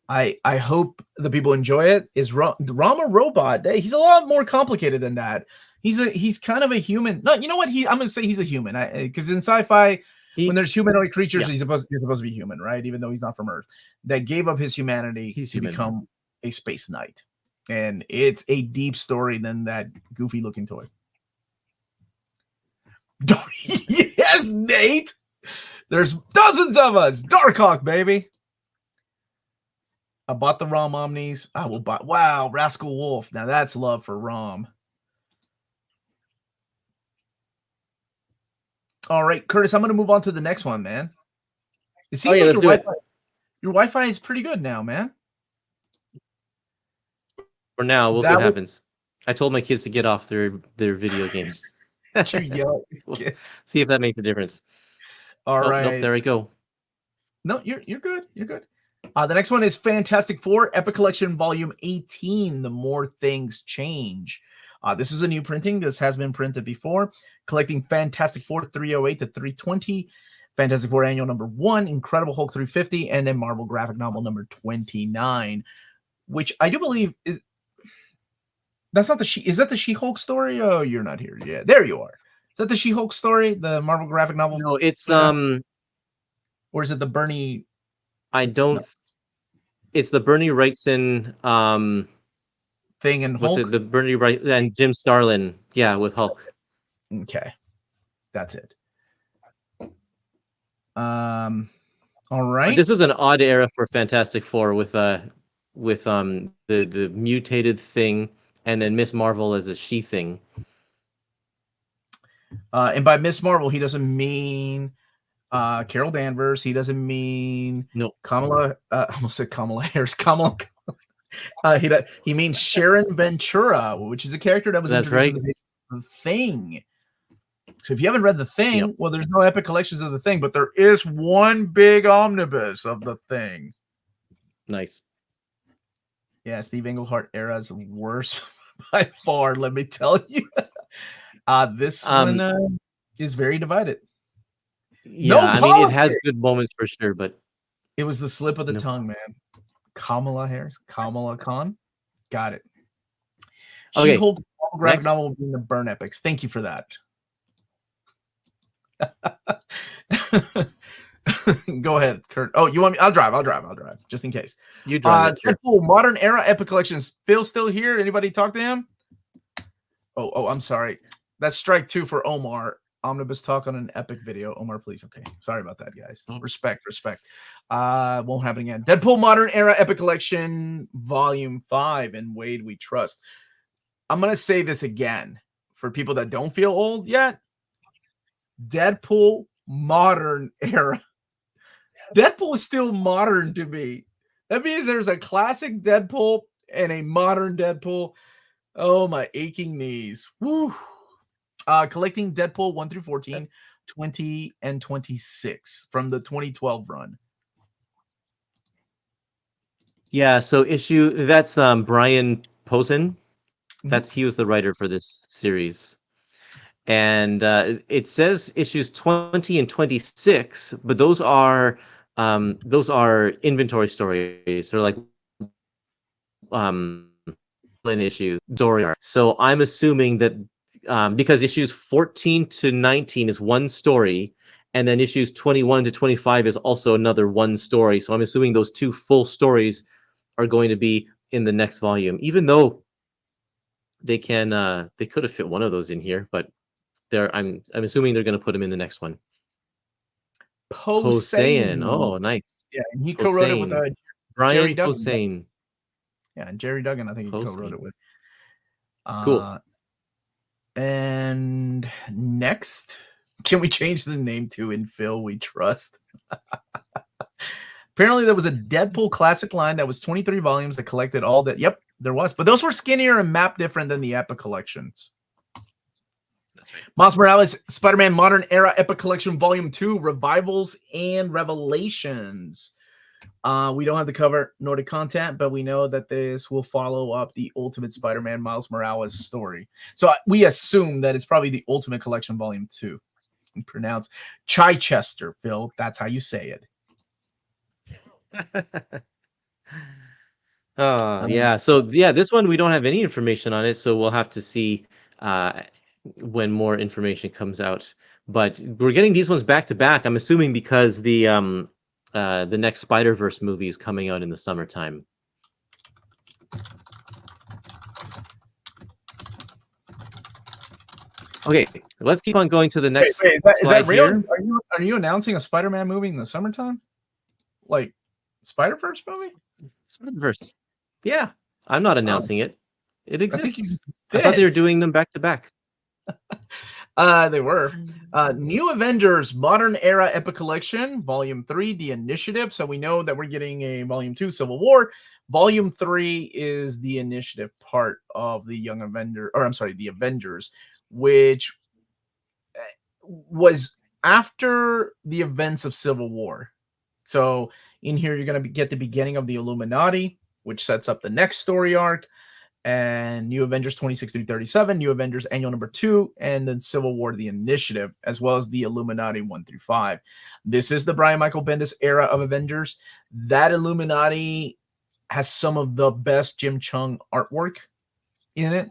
I hope the people enjoy it. Is Rom a robot? He's a lot more complicated than that. He's kind of a human. No, you know what? I'm gonna say he's a human. Because in sci-fi, when there's humanoid creatures, Yeah. you're supposed to be human, right? Even though he's not from Earth, that gave up his humanity He's to human. become a space knight, and it's a deep story than that goofy looking toy. Yes, Nate. There's dozens of us. Darkhawk, baby. I bought the ROM Omnis. I will buy. Wow, Rascal Wolf. Now that's love for ROM. All right, Curtis, I'm going to move on to the next one, man. It seems like your Wi-Fi is pretty good now, man. For now, we'll see what happens. I told my kids to get off their video games. You yell at kids. See if that makes a difference. All right. Nope, there we go. No, you're good. You're good. The next one is Fantastic Four Epic Collection Volume 18. The More Things Change. This is a new printing. This has been printed before. Collecting Fantastic Four 308 to 320, Fantastic Four Annual number 1, Incredible Hulk 350, and then Marvel Graphic Novel number 29, which I do believe is. That's not the She. Is that the She-Hulk story? Oh, you're not here. Yeah, there you are. Is that the She-Hulk story? The Marvel Graphic Novel? No, it's or is it the Bernie? I don't. No. It's the Bernie Wrightson thing and Hulk. The Bernie Wright and Jim Starlin? Yeah, with Hulk. Okay, that's it. All right. This is an odd era for Fantastic Four with the mutated Thing and then Miss Marvel as a she thing. And by Miss Marvel, he doesn't mean Carol Danvers. He doesn't mean Kamala. I almost said Kamala Harris. Kamala. He means Sharon Ventura, which is a character that was introduced in the Thing. So if you haven't read The Thing, well, there's no epic collections of The Thing, but there is one big omnibus of The Thing. Nice. Yeah, Steve Englehart era is worse by far, let me tell you. This one is very divided. Yeah, I mean, it has good moments for sure, but it was the slip of the tongue, man. Kamala Harris, Kamala Khan, got it. Okay. She-Hulk graphic novel being the burn epics. Thank you for that. Go ahead, Kurt. Oh, you want me? I'll drive, just in case. You drive. Sure. Deadpool Modern Era Epic Collections. Phil still here? Anybody talk to him? Oh, I'm sorry. That's strike 2 for Omar. Omnibus talk on an epic video. Omar, please. Okay. Sorry about that, guys. Respect. Won't happen again. Deadpool Modern Era Epic Collection Volume 5 and Wade We Trust. I'm going to say this again for people that don't feel old yet. Deadpool Modern Era. Deadpool is still modern to me. That means there's a classic Deadpool and a modern Deadpool. Oh, my aching knees. Woo. Collecting Deadpool 1 through 14, 20, and 26 from the 2012 run. Yeah, so that's Brian Posehn. He was the writer for this series. And it says issues 20 and 26, but those are inventory stories. They're like issue story arc. So I'm assuming that because issues 14 to 19 is one story, and then issues 21 to 25 is also another one story. So I'm assuming those two full stories are going to be in the next volume, even though they could have fit one of those in here, but I'm assuming they're going to put them in the next one. Posehn. Oh, nice. Yeah, and he co-wrote it with Jerry Brian Duggan. Posehn. Yeah, and Jerry Duggan, I think he co-wrote it with. Cool. And next, can we change the name to In Phil We Trust? Apparently, there was a Deadpool classic line that was 23 volumes that collected all that. Yep, there was. But those were skinnier and map different than the Epic collections. That's right. Miles Morales, Spider-Man Modern Era Epic Collection Volume 2, Revivals and Revelations. We don't have the cover nor the content, but we know that this will follow up the Ultimate Spider-Man Miles Morales story. So we assume that it's probably the Ultimate Collection Volume 2. And pronounced Chichester, Phil. That's how you say it. Yeah. So yeah, this one we don't have any information on it, so we'll have to see when more information comes out. But we're getting these ones back to back. I'm assuming because the next Spider-Verse movie is coming out in the summertime. Okay, let's keep on going to the next slide. Is that real? Here. Are you announcing a Spider-Man movie in the summertime? Like Spider-Verse movie? Spider-Verse. Yeah, I'm not announcing it. It exists. I thought they were doing them back to back. They were. New Avengers Modern Era Epic Collection, Volume 3, The Initiative. So we know that we're getting a Volume 2, Civil War. Volume 3 is the initiative part of the the Avengers, which was after the events of Civil War. So in here, you're going to get the beginning of the Illuminati, which sets up the next story arc, and New Avengers 26 through 37, New Avengers Annual number 2, and then Civil War, the Initiative, as well as the Illuminati 1 through 5. This is the Brian Michael Bendis era of Avengers. That Illuminati has some of the best Jim Chung artwork in it.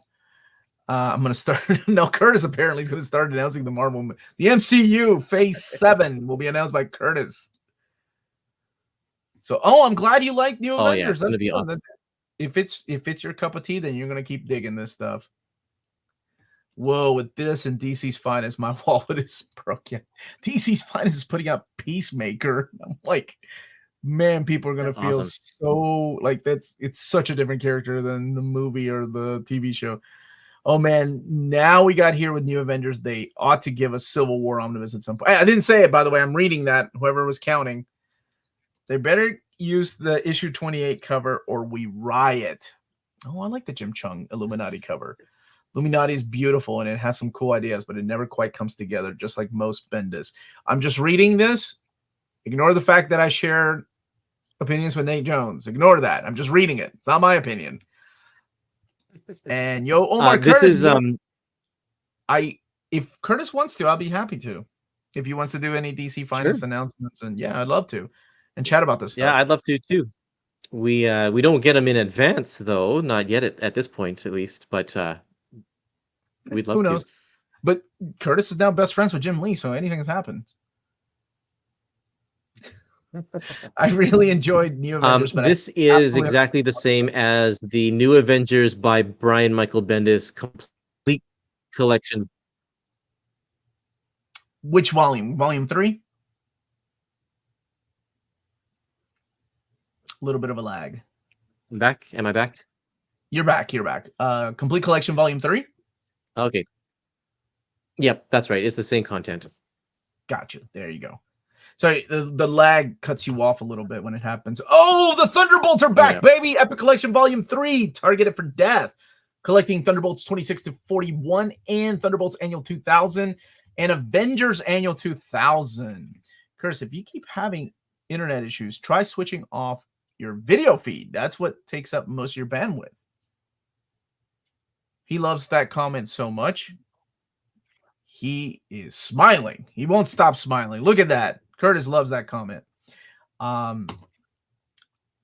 I'm going to start. No, Curtis apparently is going to start announcing the Marvel. The MCU Phase 7 will be announced by Curtis. So, I'm glad you like New Avengers. Yeah, it's going to be awesome. If it's your cup of tea, then you're going to keep digging this stuff. Whoa, with this and DC's Finest, my wallet is broken. DC's Finest is putting out Peacemaker. I'm like, man, people are going to feel awesome. So like it's such a different character than the movie or the TV show. Oh man, now we got here with New Avengers. They ought to give us Civil War Omnibus at some point. I didn't say it, by the way. I'm reading that. Whoever was counting. They better use the issue 28 cover or we riot. Oh, I like the Jim Chung Illuminati cover. Illuminati is beautiful and it has some cool ideas, but it never quite comes together, just like most Bendis. I'm just reading this. Ignore the fact that I share opinions with Nate Jones. Ignore that. I'm just reading it. It's not my opinion. And Omar, this Curtis, is if Curtis wants to, I'll be happy to. If he wants to do any DC Finest announcements, and yeah, I'd love to, and chat about this stuff. Yeah, I'd love to too. We don't get them in advance though, not yet at this point at least, but we'd love to. Who knows? But Curtis is now best friends with Jim Lee, so anything has happened. I really enjoyed New Avengers. But this is exactly the same as the New Avengers by Brian Michael Bendis complete collection. Which volume? Volume 3? A little bit of a lag. I'm back. Am I back? You're back. You're back. Complete collection, volume 3? Okay. Yep, that's right. It's the same content. Gotcha. There you go. Sorry, the lag cuts you off a little bit when it happens. Oh, the Thunderbolts are back, baby! Epic Collection Volume 3, Targeted for Death. Collecting Thunderbolts 26 to 41 and Thunderbolts Annual 2000 and Avengers Annual 2000. Curtis, if you keep having internet issues, try switching off your video feed. That's what takes up most of your bandwidth. He loves that comment so much. He is smiling. He won't stop smiling. Look at that. Curtis loves that comment.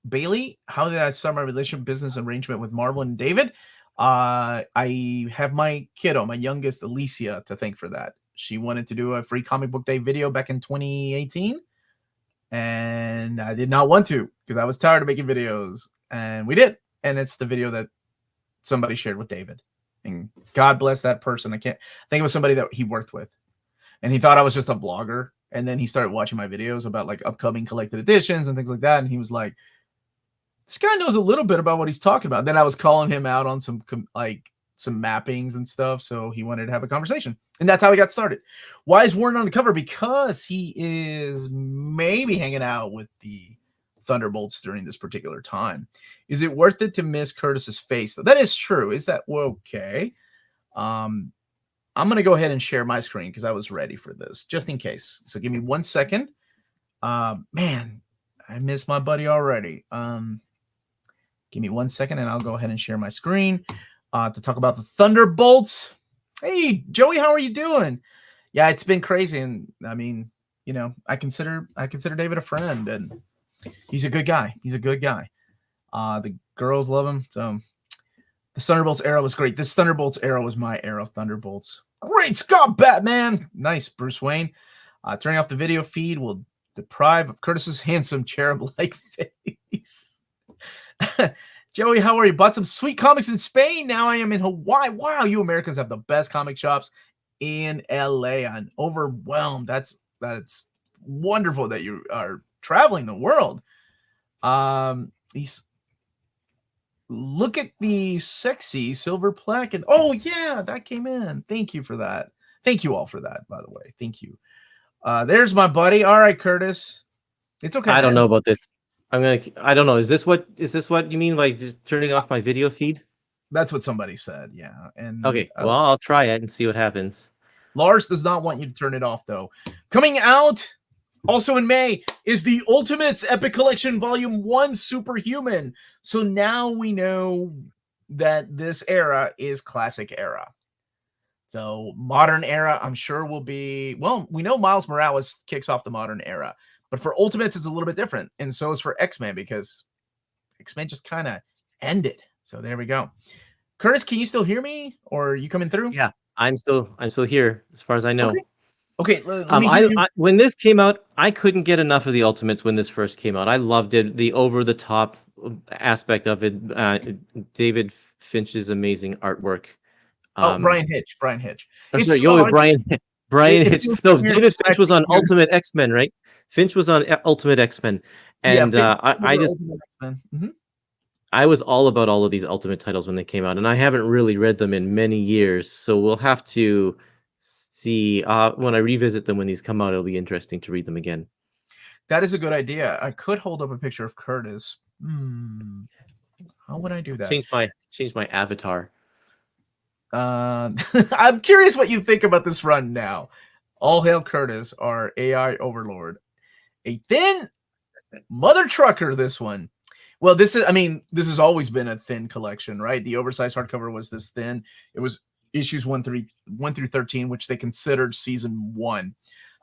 Bailey, how did that start my relationship business arrangement with Marvel and David? I have my kiddo, my youngest Alicia, to thank for that. She wanted to do a free comic book day video back in 2018, and I did not want to because I was tired of making videos, and we did. And it's the video that somebody shared with David, and God bless that person. I think it was somebody that he worked with, and he thought I was just a blogger, and then he started watching my videos about like upcoming collected editions and things like that, and he was like, this guy knows a little bit about what he's talking about. Then I was calling him out on some mappings and stuff, so he wanted to have a conversation, and that's how he got started. Why is Warren on the cover? Because he is maybe hanging out with the Thunderbolts during this particular time. Is it worth it to miss Curtis's face? That is true. Is that okay? I'm gonna go ahead and share my screen because I was ready for this, just in case. So give me 1 second. Man, I miss my buddy already. Give me 1 second, and I'll go ahead and share my screen to talk about the Thunderbolts. Hey, Joey, how are you doing? Yeah, it's been crazy, and I mean, you know, I consider David a friend, and he's a good guy. He's a good guy. The girls love him. So the Thunderbolts era was great. This Thunderbolts era was my era of Thunderbolts. Great Scott Batman. Nice, Bruce Wayne. Turning off the video feed will deprive of Curtis's handsome cherub-like face. Joey, how are you? Bought some sweet comics in Spain. Now I am in Hawaii. Wow, you Americans have the best comic shops in LA. I'm overwhelmed. That's wonderful that you are traveling the world. Look at the sexy silver plaque, and oh yeah, that came in. Thank you for that. Thank you all for that, by the way. Thank you. There's my buddy. All right, Curtis. It's okay. I don't know about this. I don't know. Is this what you mean by just turning off my video feed? That's what somebody said. Yeah. And okay, well, I'll try it and see what happens. Lars does not want you to turn it off, though. Coming out also in May is the Ultimates Epic Collection Volume 1 Superhuman. So now we know that this era is classic era. So modern era, I'm sure will be, well, we know Miles Morales kicks off the modern era. But for Ultimates, it's a little bit different. And so is for X-Men, because X-Men just kind of ended. So there we go. Curtis, can you still hear me? Or are you coming through? Yeah, I'm still here, as far as I know. Okay. Let me when this came out, I couldn't get enough of the Ultimates when this first came out. I loved it. The over-the-top aspect of it. David Finch's amazing artwork. Brian Hitch. Brian Hitch. No, David Finch was on Ultimate X-Men, right? Finch was on Ultimate X-Men, and I was all about all of these Ultimate titles when they came out, and I haven't really read them in many years, so we'll have to see when I revisit them when these come out. It'll be interesting to read them again. That is a good idea. I could hold up a picture of Curtis. How would I do that? Change my avatar. I'm curious what you think about this run now. All hail Curtis, our AI overlord. A thin mother trucker, this one. Well, this has always been a thin collection, right? The oversized hardcover was this thin. It was issues 1 through 13, which they considered season 1.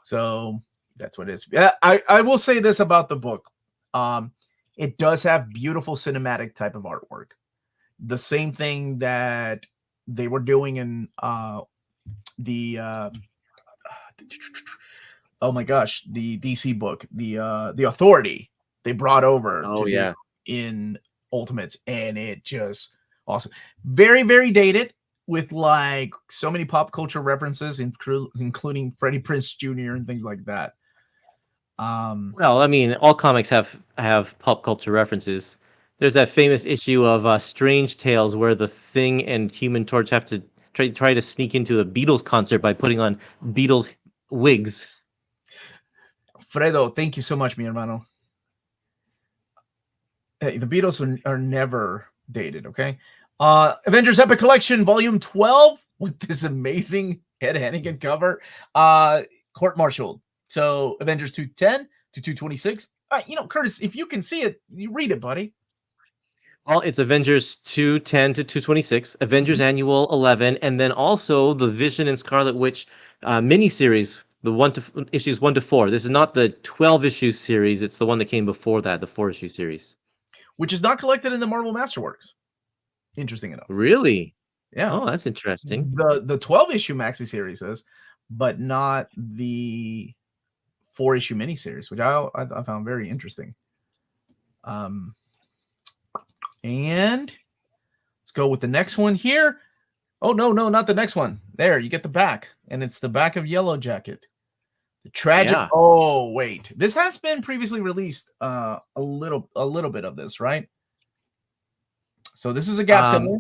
So that's what it is. I will say this about the book. It does have beautiful cinematic type of artwork. The same thing that they were doing in the oh my gosh, the DC book, the Authority, they brought over in Ultimates, and it just awesome. Very, very dated, with like so many pop culture references, including Freddie Prinze Jr. and things like that. Well, I mean, all comics have pop culture references. There's that famous issue of Strange Tales where the Thing and Human Torch have to try to sneak into a Beatles concert by putting on Beatles wigs. Fredo, thank you so much, mi hermano. Hey, the Beatles are never dated, okay? Avengers Epic Collection Volume 12 with this amazing Ed Hannigan cover. Court-martialed. So Avengers 210 to 226. Curtis, if you can see it, you read it, buddy. Well, it's Avengers 210 to 226, Avengers Annual 11, and then also the Vision and Scarlet Witch miniseries, the issues 1 to 4. This is not the 12-issue series. It's the one that came before that, the 4-issue series. Which is not collected in the Marvel Masterworks. Interesting enough. Really? Yeah. Oh, that's interesting. The 12 issue maxi series is, but not the 4-issue miniseries, which I found very interesting. And let's go with the next one here. Oh, no, not the next one. There, you get the back, and it's the back of Yellow Jacket. The tragic. Yeah. Oh, wait. This has been previously released. A little bit of this, right? So this is a gap filler.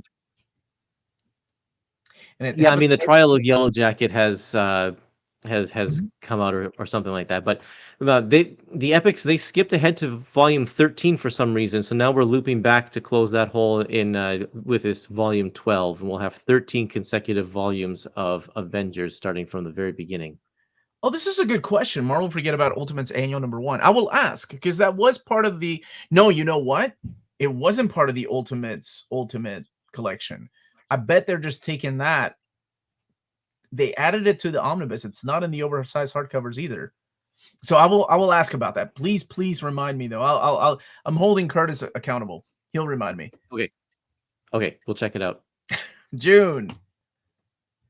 And yeah, I mean, the trial of Yellow Jacket has Mhm. come out or something like that. But the epics, they skipped ahead to volume 13 for some reason. So now we're looping back to close that hole in with this volume 12, and we'll have 13 consecutive volumes of Avengers starting from the very beginning. Oh, this is a good question. Marvel forget about Ultimates Annual #1. I will ask because that was part of the. No, you know what? It wasn't part of the Ultimates Ultimate collection. I bet they're just taking that. They added it to the Omnibus. It's not in the oversized hardcovers either. So I will ask about that. Please remind me though. I'm holding Curtis accountable. He'll remind me. Okay, we'll check it out. June.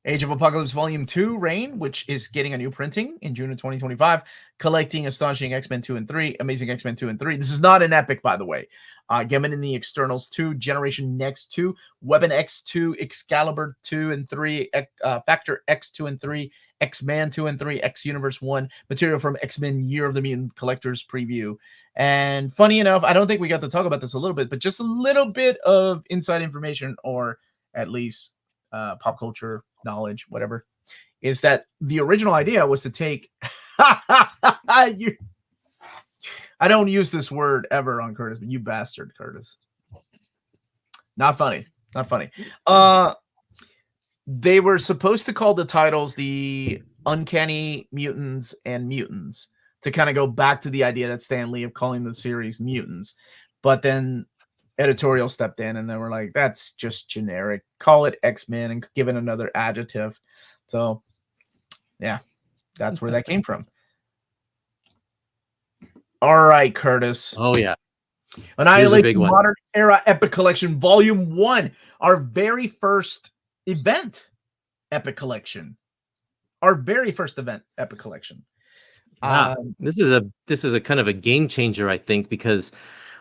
Age of Apocalypse Volume 2, Reign, which is getting a new printing in June of 2025, collecting Astonishing X-Men 2 and 3, Amazing X-Men 2 and 3. This is not an epic, by the way. Gemin in the Externals 2, Generation Next 2, Weapon X2, Excalibur 2 and 3, Factor X2 and 3, X-Man 2 and 3, X-Universe 1, material from X-Men Year of the Mutant Collector's Preview. And funny enough, I don't think we got to talk about this a little bit, but just a little bit of inside information, or at least pop culture knowledge, whatever, is that the original idea was to take I don't use this word ever on Curtis, but you bastard, Curtis. Not funny. They were supposed to call the titles the Uncanny Mutants and Mutants to kind of go back to the idea that Stan Lee of calling the series Mutants. But then editorial stepped in and they were like, that's just generic. Call it X-Men and give it another adjective. So, yeah, that's where that came from. All right, Curtis. Oh, yeah. Annihilation Modern Era Epic Collection Volume 1. Our very first event Epic Collection. Our very first event Epic Collection. This is a kind of a game changer, I think, because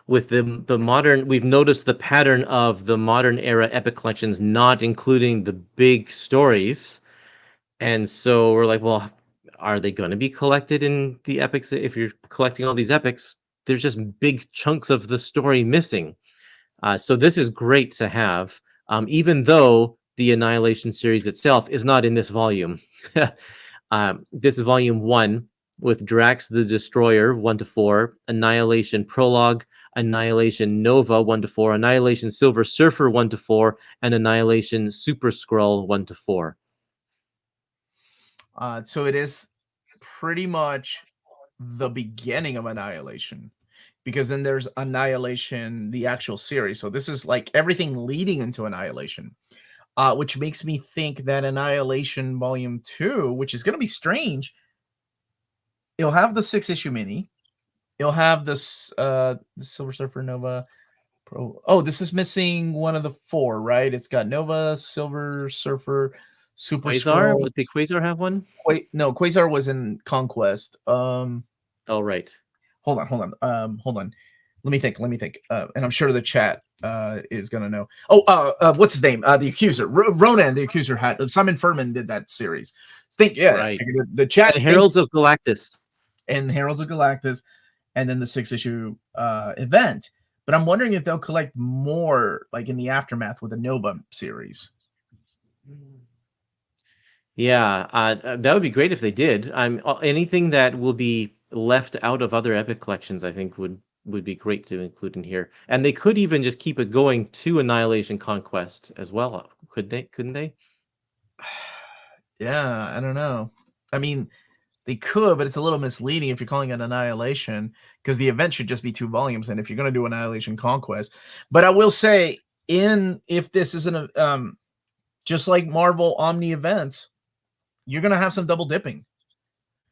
with the modern, we've noticed the pattern of the modern era epic collections not including the big stories, and so we're like, well, are they going to be collected in the epics? If you're collecting all these epics, there's just big chunks of the story missing. So this is great to have, even though the Annihilation series itself is not in this volume. This is volume 1 with Drax the Destroyer 1-4, Annihilation Prologue, Annihilation Nova 1-4, Annihilation Silver Surfer 1-4, and Annihilation Super Skrull 1-4. So it is pretty much the beginning of Annihilation, because then there's Annihilation, the actual series. So this is like everything leading into Annihilation, which makes me think that Annihilation Volume 2, which is going to be strange, it'll have the 6-issue mini. It'll have this the Silver Surfer, Nova, Pro. Oh, this is missing one of the 4, right? It's got Nova, Silver Surfer, Super Quasar? Skrull. Did Quasar have one? Wait, no, Quasar was in Conquest. Oh, right. Hold on. Let me think. And I'm sure the chat is gonna know. Oh, what's his name? The Accuser, Ronan. The Accuser had Simon Furman did that series. Right. The chat and Heralds of Galactus. And Heralds of Galactus, and then the 6-issue event. But I'm wondering if they'll collect more, like in the aftermath with the Nova series. Yeah, that would be great if they did. Anything that will be left out of other epic collections, I think would be great to include in here. And they could even just keep it going to Annihilation Conquest as well. Couldn't they? Yeah, I don't know. I mean, they could, but it's a little misleading if you're calling it Annihilation, because the event should just be 2 volumes. And if you're going to do Annihilation Conquest, but I will say, if this isn't just like Marvel Omni events, you're going to have some double dipping.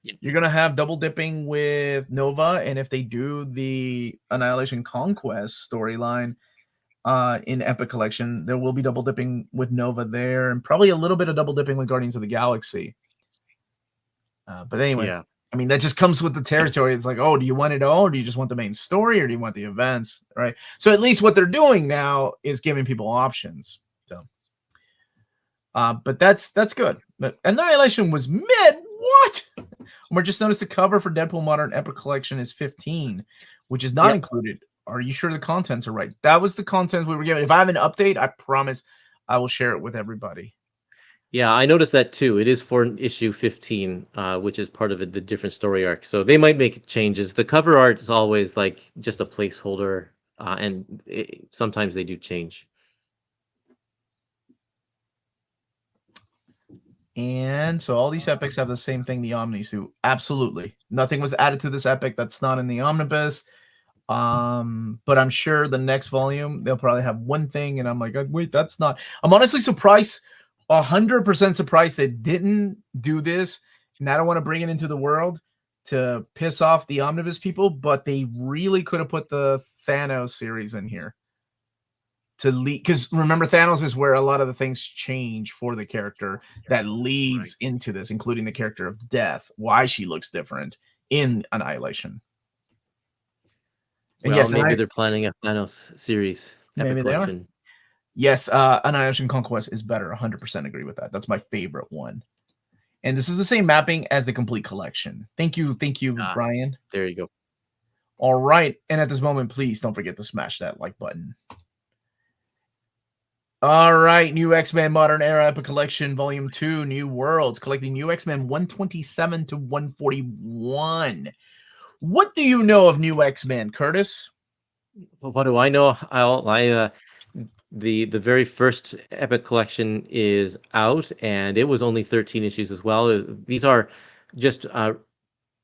Yeah. You're going to have double dipping with Nova, and if they do the Annihilation Conquest storyline, in Epic Collection. There will be double dipping with Nova there, and probably a little bit of double dipping with Guardians of the Galaxy. But anyway, Yeah. I mean, that just comes with the territory. It's like, oh, do you want it all, or do you just want the main story, or do you want the events, right? So at least what they're doing now is giving people options. So, but that's good. But Annihilation was mid. What? We're just noticed the cover for Deadpool Modern Epic Collection is 15, which is not Yep. included. Are you sure the contents are right? That was the content we were given. If I have an update, I promise I will share it with everybody. Yeah, I noticed that too. It is for issue 15, which is part of the different story arc. So they might make changes. The cover art is always like just a placeholder, and sometimes they do change. And so all these epics have the same thing the Omnis do. Absolutely. Nothing was added to this epic that's not in the Omnibus. But I'm sure the next volume they'll probably have one thing, and I'm like, wait, that's not. I'm honestly surprised, 100% surprised they didn't do this. And I don't want to bring it into the world to piss off the Omnibus people, but they really could have put the Thanos series in here to lead, because remember, Thanos is where a lot of the things change for the character that leads into this, including the character of Death, why she looks different in Annihilation. Well, yes, maybe they're planning a Thanos series, Epic Collection. Yes, Annihilation Conquest is better. 100% agree with that. That's my favorite one. And this is the same mapping as the complete collection. Thank you, Brian. There you go. All right. And at this moment, please don't forget to smash that like button. All right. New X-Men Modern Era Epic Collection, Volume 2, New Worlds, collecting New X-Men 127 to 141. What do you know of New X-Men, Curtis? Well, what do I know? The very first Epic Collection is out, and it was only 13 issues as well. These are just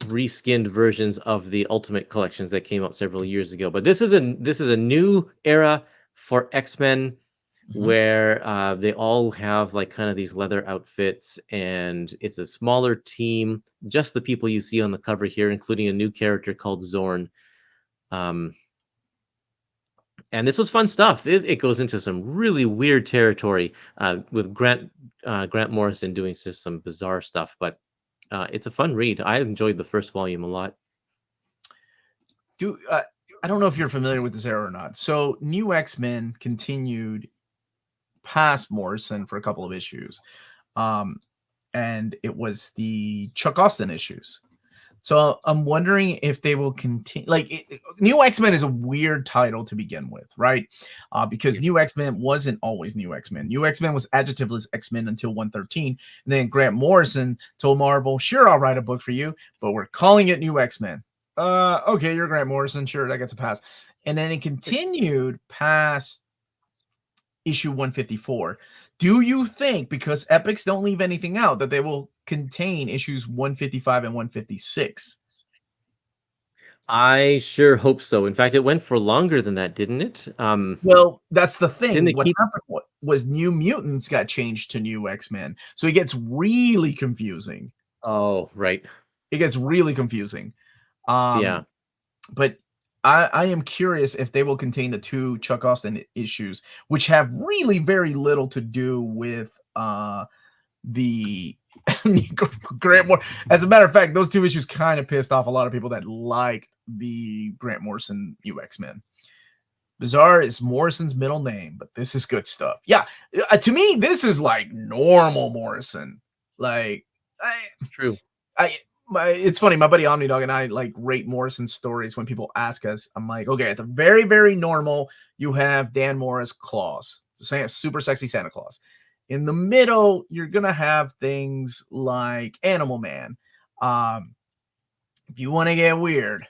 reskinned versions of the Ultimate collections that came out several years ago. But this is a new era for X-Men, where they all have like kind of these leather outfits, and it's a smaller team, just the people you see on the cover here, including a new character called Zorn. And this was fun stuff. It goes into some really weird territory with Grant Morrison doing just some bizarre stuff, but it's a fun read. I enjoyed the first volume a lot. I don't know if you're familiar with this era or not. So New X-Men continued past Morrison for a couple of issues. And it was the Chuck Austin issues. So I'm wondering if they will continue. Like, New X-Men is a weird title to begin with, right? Because New X-Men wasn't always New X-Men. New X-Men was adjectiveless X-Men until 113. And then Grant Morrison told Marvel, sure, I'll write a book for you, but we're calling it New X-Men. Okay, you're Grant Morrison. Sure, that gets a pass. And then it continued past issue 154. Do you think, because Epics don't leave anything out, that they will contain issues 155 and 156? I sure hope so. In fact, it went for longer than that, didn't it? Well, that's the thing. What happened was New Mutants got changed to New X-Men. So it gets really confusing. Oh, right. It gets really confusing. Yeah. But I am curious if they will contain the two Chuck Austin issues, which have really very little to do with the Grant Morrison. As a matter of fact, those two issues kind of pissed off a lot of people that liked the Grant Morrison New X-Men. Bizarre is Morrison's middle name, but this is good stuff. Yeah, to me, this is like normal Morrison. Like, it's true. It's funny. My buddy OmniDog and I like rate Morrison stories when people ask us. I'm like, okay, at the very, very normal, you have Dan Morris Claus, super sexy Santa Claus. In the middle, you're gonna have things like Animal Man. If you want to get weird,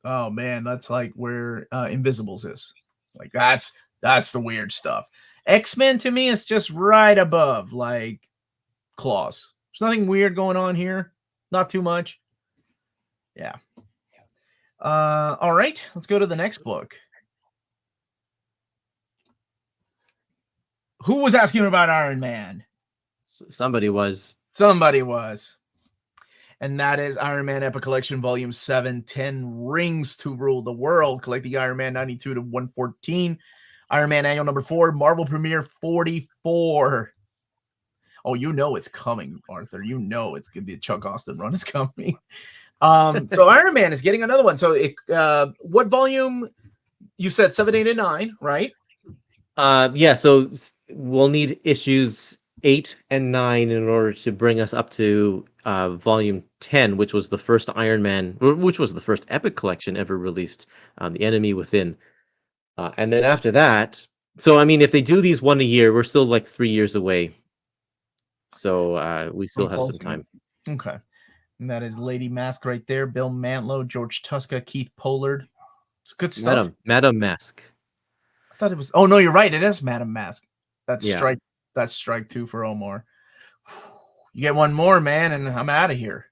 oh man, that's like where Invisibles is. Like that's the weird stuff. X-Men to me is just right above like Claus. There's nothing weird going on here. Not too much. Yeah. All right, let's go to the next book. Who was asking about Iron Man? Somebody was. And that is Iron Man Epic Collection Volume 7, 10 Rings to Rule the World, collecting Iron Man 92 to 114. Iron Man Annual number 4, Marvel Premiere 44. Oh, you know it's coming, Arthur. You know it's good. The Chuck Austin run is coming. So Iron Man is getting another one. So what volume? You said 7, 8, and 9, right? Yeah, so we'll need issues 8 and 9 in order to bring us up to volume 10, which was the first Iron Man, which was the first Epic collection ever released, The Enemy Within. And then after that, so I mean, if they do these one a year, we're still like 3 years away. So we still have some time. Okay. And that is Lady Mask right there. Bill Mantlo, George Tuska, Keith Pollard. It's good stuff. Madam Mask. I thought it was. Oh no, you're right. It is Madam Mask. That's Yeah. strike. That's strike 2 for Omar. You get one more, man, and I'm out of here.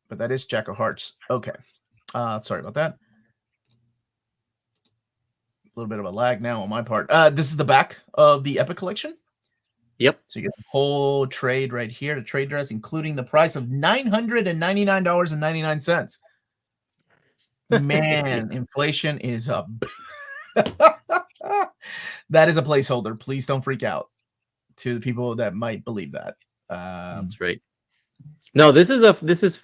But that is Jack of Hearts. Okay. Sorry about that. A little bit of a lag now on my part. This is the back of the Epic collection. Yep. So you get the whole trade right here, the trade dress, including the price of $999.99. Man, inflation is up. That is a placeholder. Please don't freak out to the people that might believe that. That's right. No, this is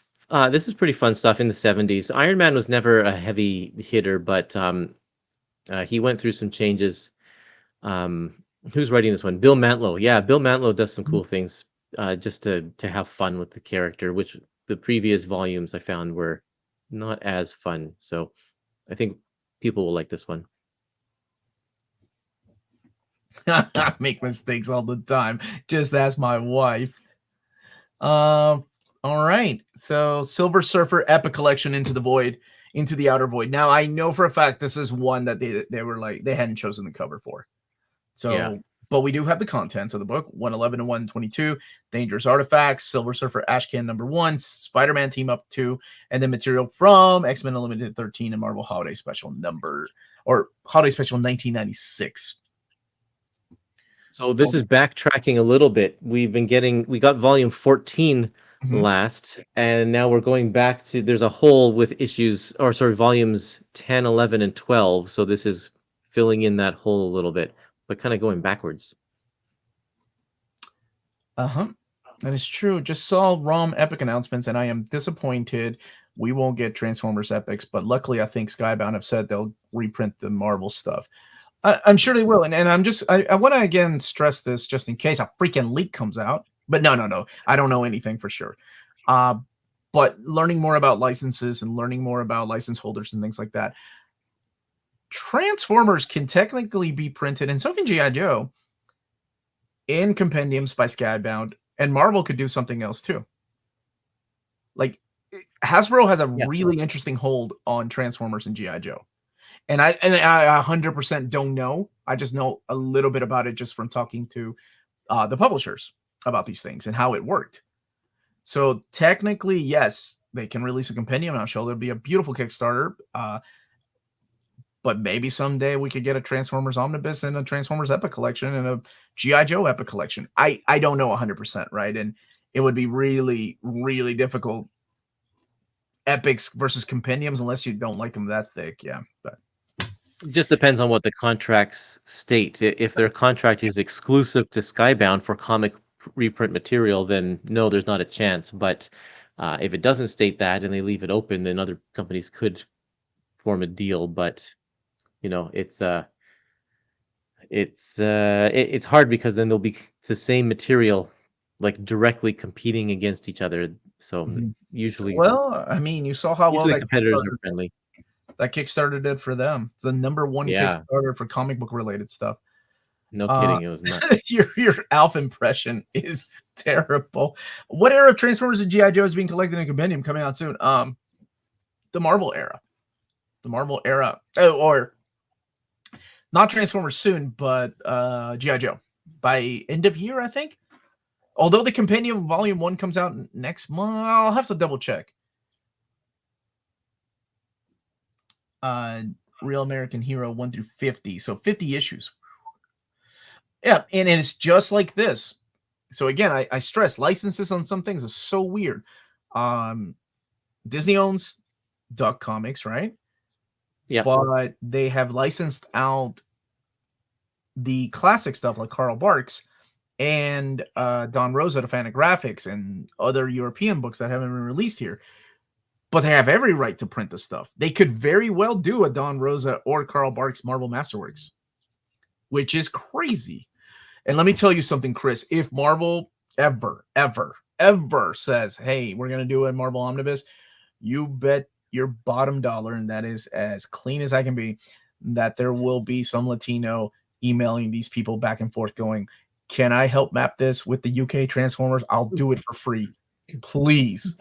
pretty fun stuff in the 70s. Iron Man was never a heavy hitter, but he went through some changes. Who's writing this one? Bill Mantlo. Yeah, Bill Mantlo does some cool things just to have fun with the character, which the previous volumes I found were not as fun. So I think people will like this one. I make mistakes all the time. Just ask my wife. All right. So Silver Surfer Epic Collection, Into the Void, Into the Outer Void. Now I know for a fact this is one that they were like they hadn't chosen the cover for. So, yeah. But we do have the contents of the book: 111 and 122, Dangerous Artifacts, Silver Surfer Ashcan number 1, Spider-Man Team Up 2, and then material from X-Men Unlimited 13 and Marvel Holiday Special Holiday Special 1996. So this is backtracking a little bit. We got volume 14 last, and now we're going back to, there's a hole with volumes 10, 11, and 12. So this is filling in that hole a little bit, but kind of going backwards. That is true. Just saw ROM Epic announcements, and I am disappointed we won't get Transformers Epics, but luckily I think Skybound have said they'll reprint the Marvel stuff. I'm sure they will, and I want to again stress this just in case a freaking leak comes out. But no, I don't know anything for sure. But learning more about licenses and learning more about license holders and things like that, Transformers can technically be printed, and so can G.I. Joe, in compendiums by Skybound, and Marvel could do something else too. Like Hasbro has a really interesting hold on Transformers and G.I. Joe. And I 100% don't know. I just know a little bit about it just from talking to the publishers about these things and how it worked. So technically, yes, they can release a compendium. I'm sure there'll be a beautiful Kickstarter. But maybe someday we could get a Transformers Omnibus and a Transformers Epic Collection and a G.I. Joe Epic Collection. I don't know 100%, right? And it would be really, really difficult. Epics versus compendiums, unless you don't like them that thick. Yeah, but it just depends on what the contracts state. If their contract is exclusive to Skybound for comic reprint material, then no, there's not a chance. But if it doesn't state that and they leave it open, then other companies could form a deal. But it's hard because then there'll be the same material like directly competing against each other. So usually, well, I mean, you saw how well that competitors are friendly. That Kickstarter did for them. It's the number 1 Kickstarter for comic book related stuff. No kidding, it was nuts. Your Alf impression is terrible. What era of Transformers and G.I. Joe is being collected in a compendium coming out soon? The Marvel era. The Marvel era. Oh, or not Transformers soon, but G.I. Joe. By end of year, I think. Although the compendium volume 1 comes out next month, I'll have to double check. Real American Hero 1 through 50. So 50 issues. Yeah, and it's just like this. So again, I stress licenses on some things is so weird. Disney owns Duck Comics, right? Yeah. but they have licensed out the classic stuff like Karl Barks and Don Rosa to Fantagraphics and other European books that haven't been released here. But they have every right to print the stuff. They could very well do a Don Rosa or Karl Barks Marvel Masterworks, which is crazy. And let me tell you something, Chris. If Marvel ever says, hey, we're going to do a Marvel Omnibus, you bet your bottom dollar, and that is as clean as I can be, that there will be some Latino emailing these people back and forth going, can I help map this with the UK Transformers? I'll do it for free. Please.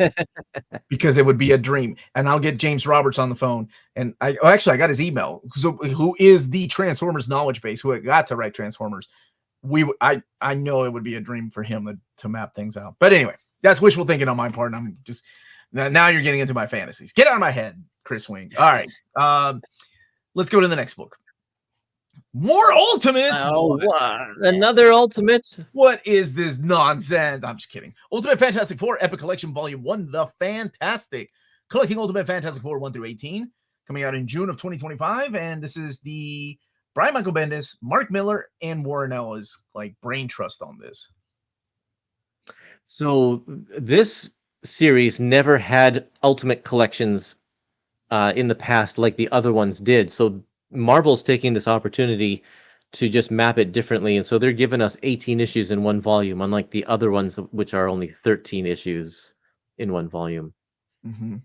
Because it would be a dream. And I'll get James Roberts on the phone. And I got his email. So who is the Transformers knowledge base who got to write Transformers? I know it would be a dream for him to map things out. But anyway, that's wishful thinking on my part. And I'm just now you're getting into my fantasies. Get out of my head, Chris Wing. All right. Let's go to the next book. More Ultimates. Oh, another Ultimate. What is this nonsense? I'm just kidding. Ultimate Fantastic Four Epic Collection Volume 1, The Fantastic. Collecting Ultimate Fantastic Four 1 through 18. Coming out in June of 2025. And this is the Brian Michael Bendis, Mark Miller, and Warren Ellis brain trust on this. So this series never had Ultimate collections in the past like the other ones did. So Marvel's taking this opportunity to just map it differently, and so they're giving us 18 issues in one volume, unlike the other ones, which are only 13 issues in one volume. Mm-hmm.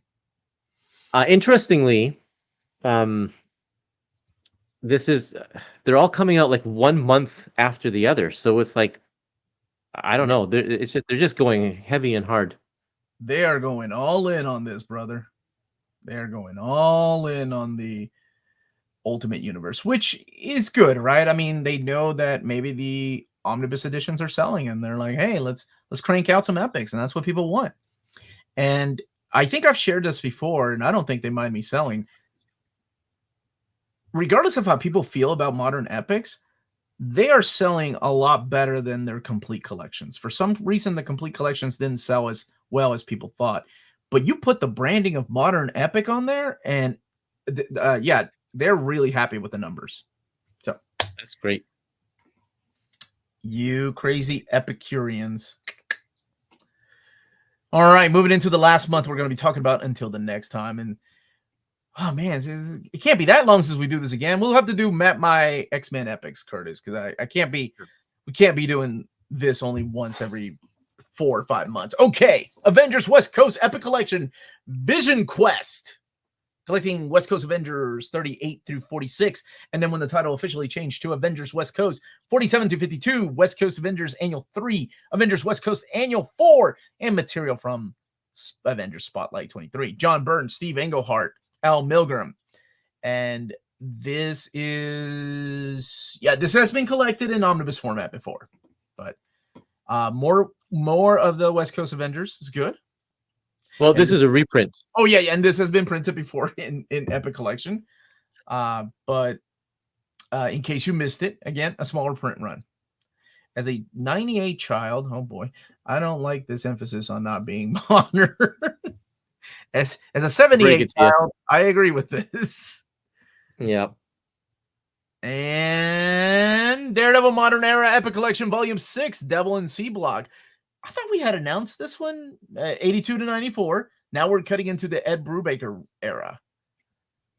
Interestingly, they're all coming out 1 month after the other, so it's I don't know. They're just going heavy and hard. They are going all in on this, brother. They are going all in on the Ultimate Universe, which is good, right? I mean, they know that maybe the omnibus editions are selling, and they're like, hey, let's crank out some epics, and that's what people want. And I think I've shared this before, and I don't think they mind me selling. Regardless of how people feel about modern epics, they are selling a lot better than their complete collections. For some reason, the complete collections didn't sell as well as people thought. But you put the branding of modern epic on there, and they're really happy with the numbers. So that's great. You crazy Epicureans. All right, moving into the last month, we're going to be talking about until the next time. And oh man, it can't be that long since we do this again. We'll have to do Map My X-Men Epics, Curtis, because we can't be doing this only once every 4 or 5 months. Okay, Avengers West Coast Epic Collection, Vision Quest. Collecting West Coast Avengers 38 through 46. And then when the title officially changed to Avengers West Coast 47 to 52, West Coast Avengers Annual 3, Avengers West Coast Annual 4, and material from Avengers Spotlight 23. John Byrne, Steve Englehart, Al Milgrom. And this has been collected in omnibus format before. But more of the West Coast Avengers is good. Well, this is a reprint. Oh, yeah, and this has been printed before in Epic Collection. But in case you missed it, again, a smaller print run. As a 98 child, oh boy, I don't like this emphasis on not being modern. As a 78 child, I agree with this. Yeah. And Daredevil Modern Era Epic Collection Volume 6, Devil in C Block. I thought we had announced this one, 82 to 94. Now we're cutting into the Ed Brubaker era.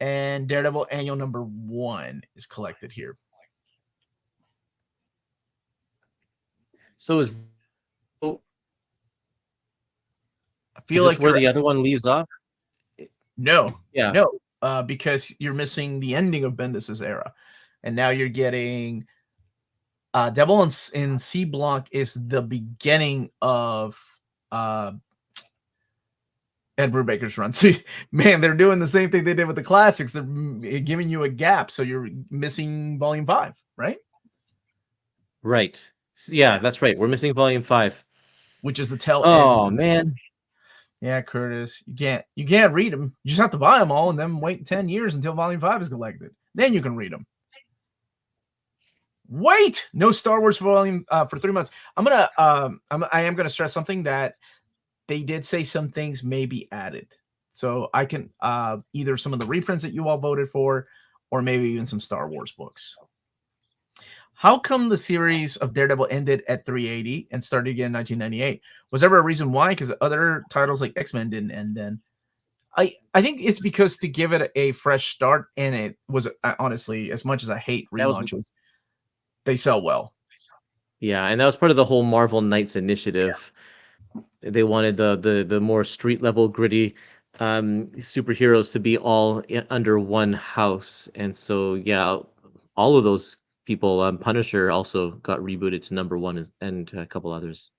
And Daredevil Annual number 1 is collected here. So I feel like where the other one leaves off? No. Yeah. No, because you're missing the ending of Bendis' era. And now you're getting... Devil in C Block is the beginning of Ed Brubaker's run. So, man, they're doing the same thing they did with the classics. They're giving you a gap, so you're missing Volume 5, right? Right. Yeah, that's right. We're missing Volume 5, which is the tail end. Oh man. Yeah, Curtis, you can't read them. You just have to buy them all and then wait 10 years until Volume 5 is collected. Then you can read them. Wait, no Star Wars volume for 3 months. I am gonna stress something that they did say some things may be added. So I can either some of the reprints that you all voted for, or maybe even some Star Wars books. How come the series of Daredevil ended at 380 and started again in 1998? Was there ever a reason why? Because other titles like X-Men didn't end then. I think it's because to give it a fresh start, and it was honestly, as much as I hate That was relaunches, they sell well. Yeah, and that was part of the whole Marvel Knights initiative. They wanted the more street level gritty superheroes to be all under one house, and so yeah, all of those people. Punisher also got rebooted to #1 and a couple others.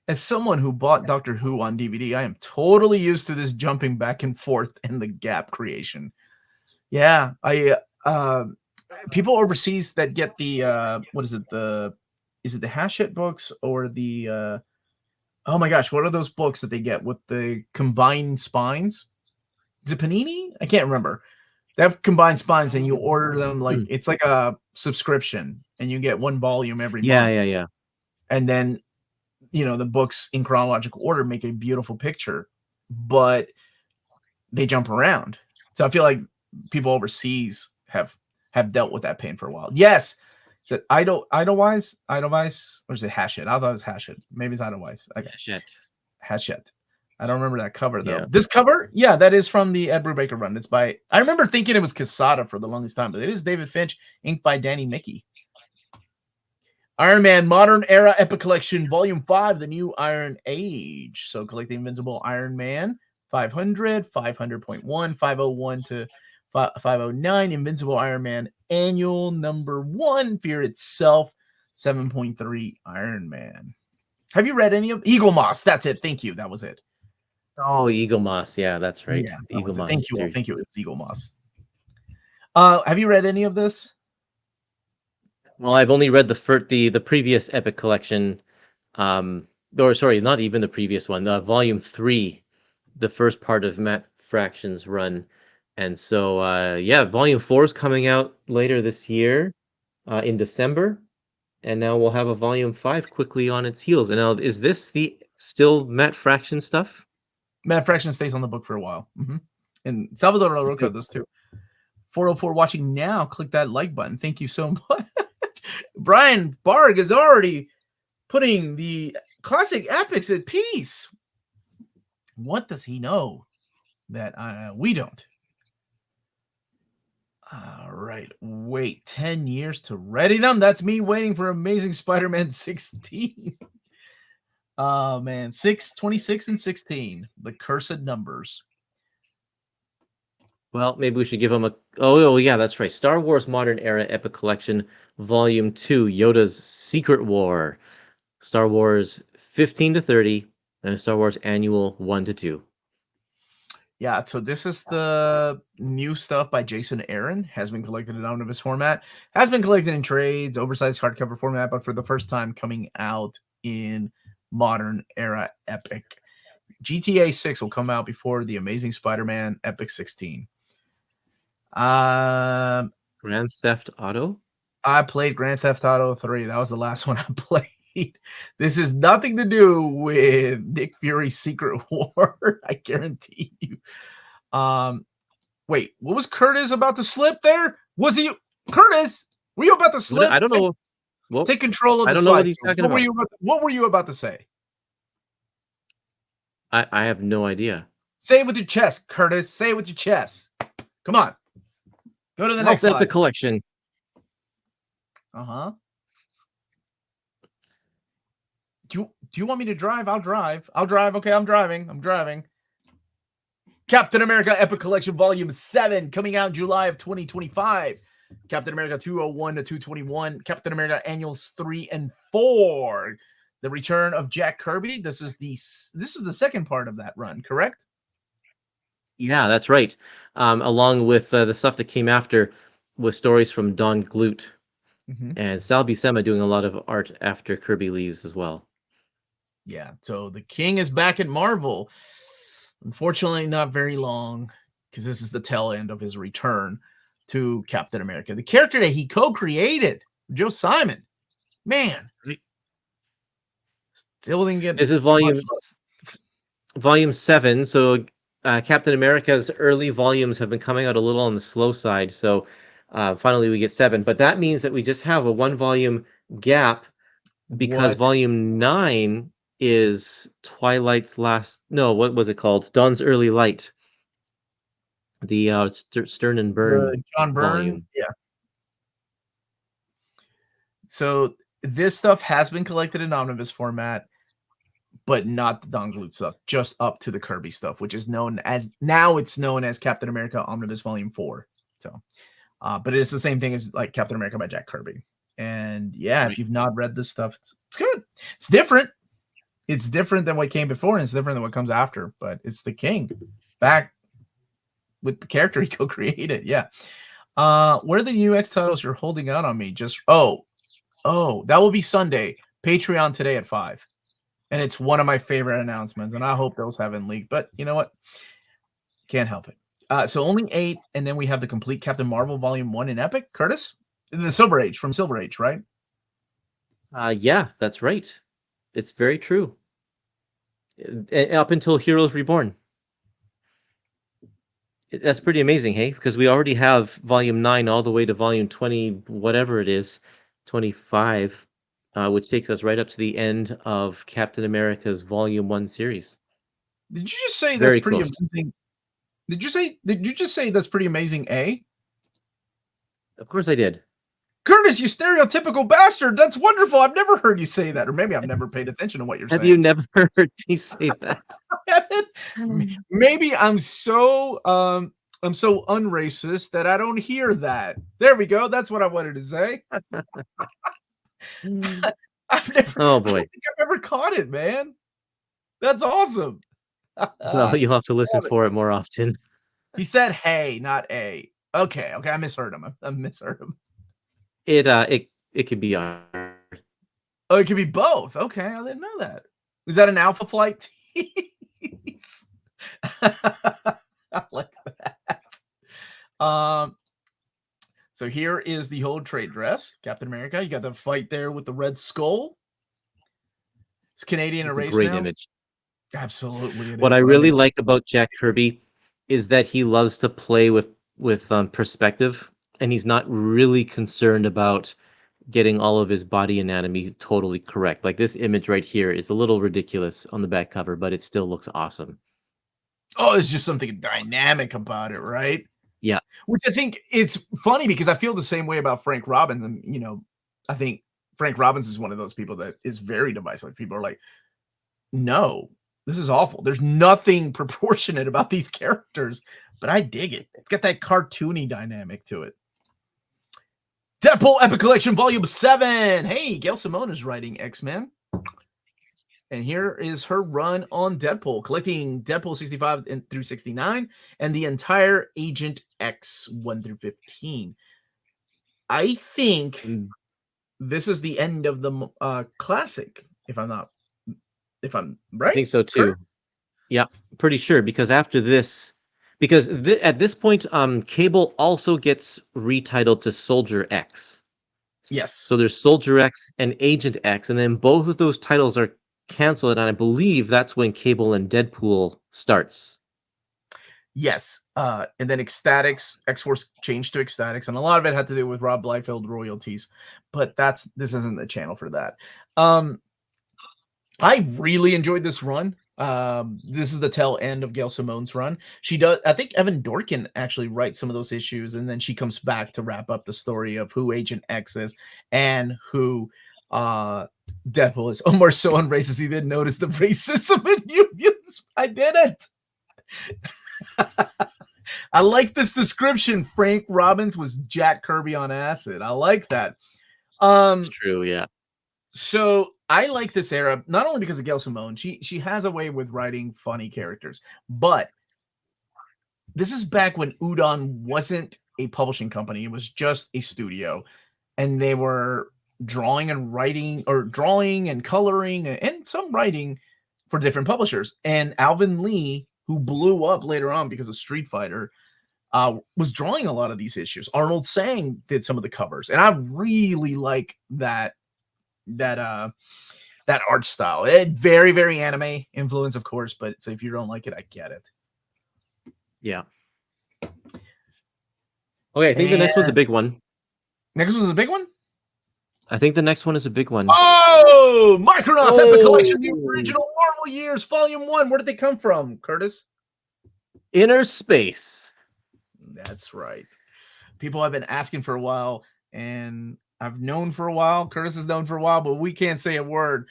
As someone who bought Doctor Who on DVD, I am totally used to this jumping back and forth and the gap creation. Yeah, people overseas that get the what is it, the Hachette books, or the oh my gosh, what are those books that they get with the combined spines? Is it Panini? I can't remember. They have combined spines, and you order them like it's like a subscription, and you get one volume every month. Yeah. And then the books in chronological order make a beautiful picture, but they jump around. So I feel like people overseas have dealt with that pain for a while. Yes. Is it Idlewise, or is it Hachette? I thought it was Hachette. Maybe it's Idlewise. Okay. Hachette. I don't remember that cover though. Yeah. This cover, yeah, that is from the Ed Brubaker run. It's by, I remember thinking it was Quesada for the longest time, but it is David Finch, inked by Danny Mickey. Iron Man Modern Era Epic Collection, Volume 5, The New Iron Age. So collect the Invincible Iron Man, 500, 500.1, 501 to 509. Invincible Iron Man Annual number 1, Fear Itself, 7.3 Iron Man. Have you read any of Eagle Moss? That's it. Thank you. That was it. Oh, Eagle Moss. Yeah, that's right. Yeah, Eagle Moss. Thank you. Thank you. It's Eagle Moss. Have you read any of this? Well, I've only read the previous Epic Collection, or sorry, not even the previous one. Volume 3, the first part of Matt Fraction's run, and so yeah, Volume 4 is coming out later this year, in December, and now we'll have a Volume 5 quickly on its heels. And now, is this the still Matt Fraction stuff? Matt Fraction stays on the book for a while. And Salvador LaRocca does too. 404 watching now. Click that like button. Thank you so much. Brian Barg is already putting the classic epics at peace. What does he know that we don't? All right. Wait 10 years to ready them. That's me waiting for Amazing Spider-Man 16. Oh, man. 26 and 16. The cursed numbers. Well, maybe we should give him a... Oh, yeah, that's right. Star Wars Modern Era Epic Collection, Volume 2, Yoda's Secret War. Star Wars 15 to 30, and Star Wars Annual 1 to 2. Yeah, so this is the new stuff by Jason Aaron. Has been collected in omnibus format. Has been collected in trades, oversized hardcover format, but for the first time coming out in Modern Era Epic. GTA 6 will come out before the Amazing Spider-Man Epic 16. Grand Theft Auto? I played Grand Theft Auto 3. That was the last one I played. This has nothing to do with Nick Fury's Secret War. I guarantee you. Wait, what was Curtis about to slip there? Was he Curtis? Were you about to slip? I don't know. Well, take control of the I don't know what he's talking about. What were you about to say? I have no idea. Say it with your chest, Curtis. Say it with your chest. Come on. Go to the next slide. The collection. Uh-huh. Do you want me to drive? I'll drive. Okay, I'm driving. Captain America Epic Collection Volume 7 coming out July of 2025. Captain America 201 to 221. Captain America Annuals 3 and 4. The return of Jack Kirby. This is the second part of that run, correct? Yeah, that's right. Along with the stuff that came after, with stories from Don Glut and Sal Buscema doing a lot of art after Kirby leaves as well. Yeah, so the King is back at Marvel. Unfortunately, not very long, because this is the tail end of his return to Captain America. The character that he co-created, Joe Simon. Man. Still didn't get... This is volume 7, so Captain America's early volumes have been coming out a little on the slow side, so finally we get 7. But that means that we just have a 1-volume gap because What? volume 9 is Twilight's last. No, what was it called? Dawn's Early Light, the Stern and Burn John Byrne? volume. Yeah. So this stuff has been collected in omnibus format, but not the Don Bluth stuff, just up to the Kirby stuff, which is known as, now it's known as Captain America Omnibus Volume 4. So, but it's the same thing as like Captain America by Jack Kirby. And yeah, Right. if you've not read this stuff, it's good. It's different. It's different than what came before, and it's different than what comes after, but it's the King back with the character he co-created. Yeah. What are the new X titles you're holding out on me? Just that will be Sunday. Patreon today at 5. And it's one of my favorite announcements, and I hope those haven't leaked. But you know what? Can't help it. So only 8, and then we have the complete Captain Marvel Volume 1 in Epic. Curtis? The Silver Age, from Silver Age, right? Yeah, that's right. It's very true. Up until Heroes Reborn. That's pretty amazing, hey? Because we already have Volume 9 all the way to Volume 20, whatever it is, 25, which takes us right up to the end of Captain America's Volume 1 series. Did you just say Very that's pretty close. amazing? Did you just say that's pretty amazing, A? Of course I did. Curtis, you stereotypical bastard. That's wonderful. I've never heard you say that. Or maybe I've never paid attention to what you're Have saying. you never heard me say that? Maybe I'm so unracist that I don't hear that. There we go. That's what I wanted to say. Oh boy. I don't think I've ever caught it, man. That's awesome. Well, you'll have to listen for it more often. He said hey, not a. Okay, I misheard him. I misheard him. It could be hard. Oh, it could be both. Okay, I didn't know that. Is that an Alpha Flight tease? I like that. So here is the whole trade dress, Captain America. You got the fight there with the Red Skull. It's Canadian It's a erase great now. image. Absolutely. What I really like about Jack Kirby is that he loves to play with perspective, and he's not really concerned about getting all of his body anatomy totally correct. Like this image right here is a little ridiculous on the back cover, but it still looks awesome. Oh, there's just something dynamic about it, right? Yeah. Which I think it's funny because I feel the same way about Frank Robbins. And, I think Frank Robbins is one of those people that is very divisive. People are like, no, this is awful. There's nothing proportionate about these characters, but I dig it. It's got that cartoony dynamic to it. Deadpool Epic Collection Volume 7. Hey, Gail Simone is writing X-Men. And here is her run on Deadpool, collecting Deadpool 65 through 69 and the entire Agent X 1 through 15. I think this is the end of the classic, if I'm right. I think so too. Kurt? Yeah, pretty sure, because after this, at this point, Cable also gets retitled to Soldier X. Yes. So there's Soldier X and Agent X, and then both of those titles are canceled, and I believe that's when Cable and Deadpool starts. Yes, and then Ecstatics, X-Force changed to Ecstatics, and a lot of it had to do with Rob Liefeld royalties, but this isn't the channel for that. I really enjoyed this run. This is the tail end of Gail Simone's run. She does, I think Evan Dorkin actually writes some of those issues, and then she comes back to wrap up the story of who Agent X is and who Deadpool is. Omar's so unracist, he didn't notice the racism in unions. I didn't. I like this description. Frank Robbins was Jack Kirby on acid. I like that. It's true, yeah. So I like this era, not only because of Gail Simone. She has a way with writing funny characters, but this is back when Udon wasn't a publishing company. It was just a studio, and they were drawing and writing, or drawing and coloring and some writing for different publishers. And Alvin Lee, who blew up later on because of Street Fighter, was drawing a lot of these issues. Arnold Sang did some of the covers, and I really like that art style. It very, very anime influence, of course, but so if you don't like it, I get it. Yeah. Okay, I think the next one's a big one. Next one's a big one? I think the next one is a big one. Oh, Micronauts Epic Collection, the original Marvel Years, Volume 1. Where did they come from, Curtis? Inner Space. That's right. People have been asking for a while, and I've known for a while. Curtis has known for a while, but we can't say a word.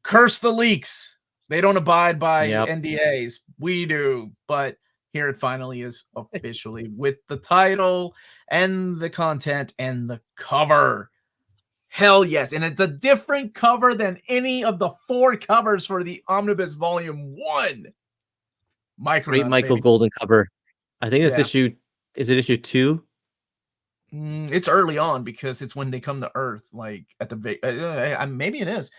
Curse the leaks. They don't abide by NDAs. We do, but here it finally is officially with the title and the content and the cover. Hell yes. And it's a different cover than any of the 4 covers for the Omnibus Volume 1. Great Micronauts, Michael baby. Golden cover. I think it's issue. Is it issue 2? It's early on because it's when they come to Earth, like at the maybe it is.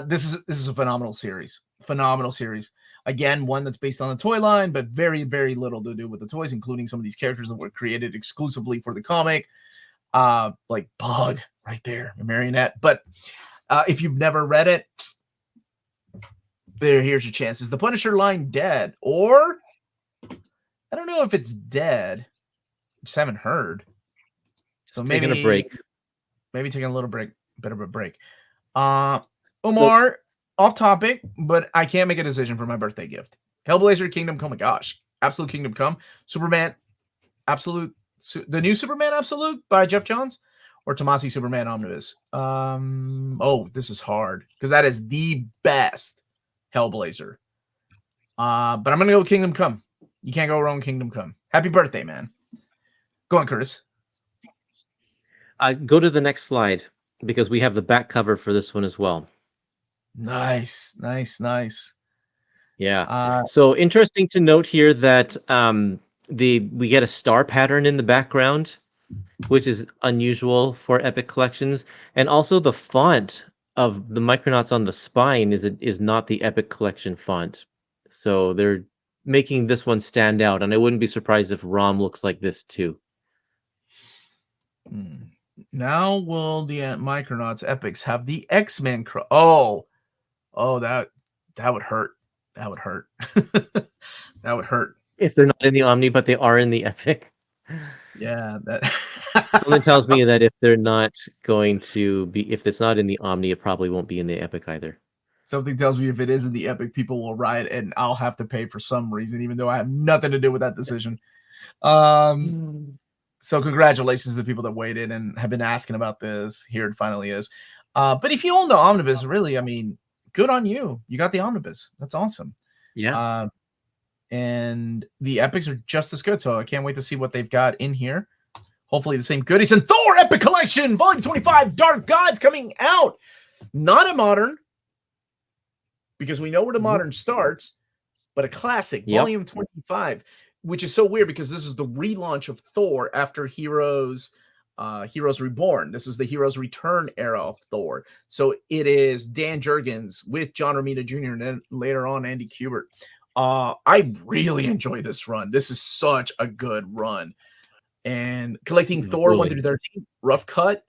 This is a phenomenal series. Phenomenal series. Again, one that's based on the toy line, but very, very little to do with the toys, including some of these characters that were created exclusively for the comic. Like Bug right there, a marionette. But if you've never read it, here's your chance. Is the Punisher line dead? Or I don't know if it's dead. Just haven't heard. So maybe taking a break. Maybe taking a little break, bit of a break. Omar, off topic, but I can't make a decision for my birthday gift. Hellblazer Kingdom Come. Oh my gosh. Absolute Kingdom Come. Superman Absolute. The new Superman Absolute by Jeff Johns or Tomasi Superman Omnibus. This is hard because that is the best Hellblazer. But I'm going to go Kingdom Come. You can't go wrong with Kingdom Come. Happy birthday, man. Go on, Curtis. Go to the next slide because we have the back cover for this one as well. Nice. Yeah. So interesting to note here that we get a star pattern in the background, which is unusual for Epic Collections, and also the font of the Micronauts on the spine is not the Epic Collection font. So they're making this one stand out, and I wouldn't be surprised if ROM looks like this too. Now will the Micronauts Epics have the X-Men? That would hurt. That would hurt. That would hurt. If they're not in the Omni, but they are in the Epic. Yeah, that something tells me that if they're not going to be, if it's not in the Omni, it probably won't be in the Epic either. Something tells me if it is in the Epic, people will riot and I'll have to pay for some reason, even though I have nothing to do with that decision. So congratulations to the people that waited and have been asking about this. Here it finally is. But if you own the Omnibus, really, I mean, good on you. You got the Omnibus. That's awesome. Yeah. And the Epics are just as good. So I can't wait to see what they've got in here. Hopefully the same goodies. And Thor Epic Collection, Volume 25, Dark Gods coming out. Not a modern, because we know where the modern starts, but a classic, Volume 25, which is so weird because this is the relaunch of Thor after Heroes Reborn. This is the Heroes Return era of Thor. So it is Dan Jurgens with John Romita Jr. and then later on Andy Kubert. I really enjoy this run. This is such a good run. And collecting Thor 1 through 13, rough cut,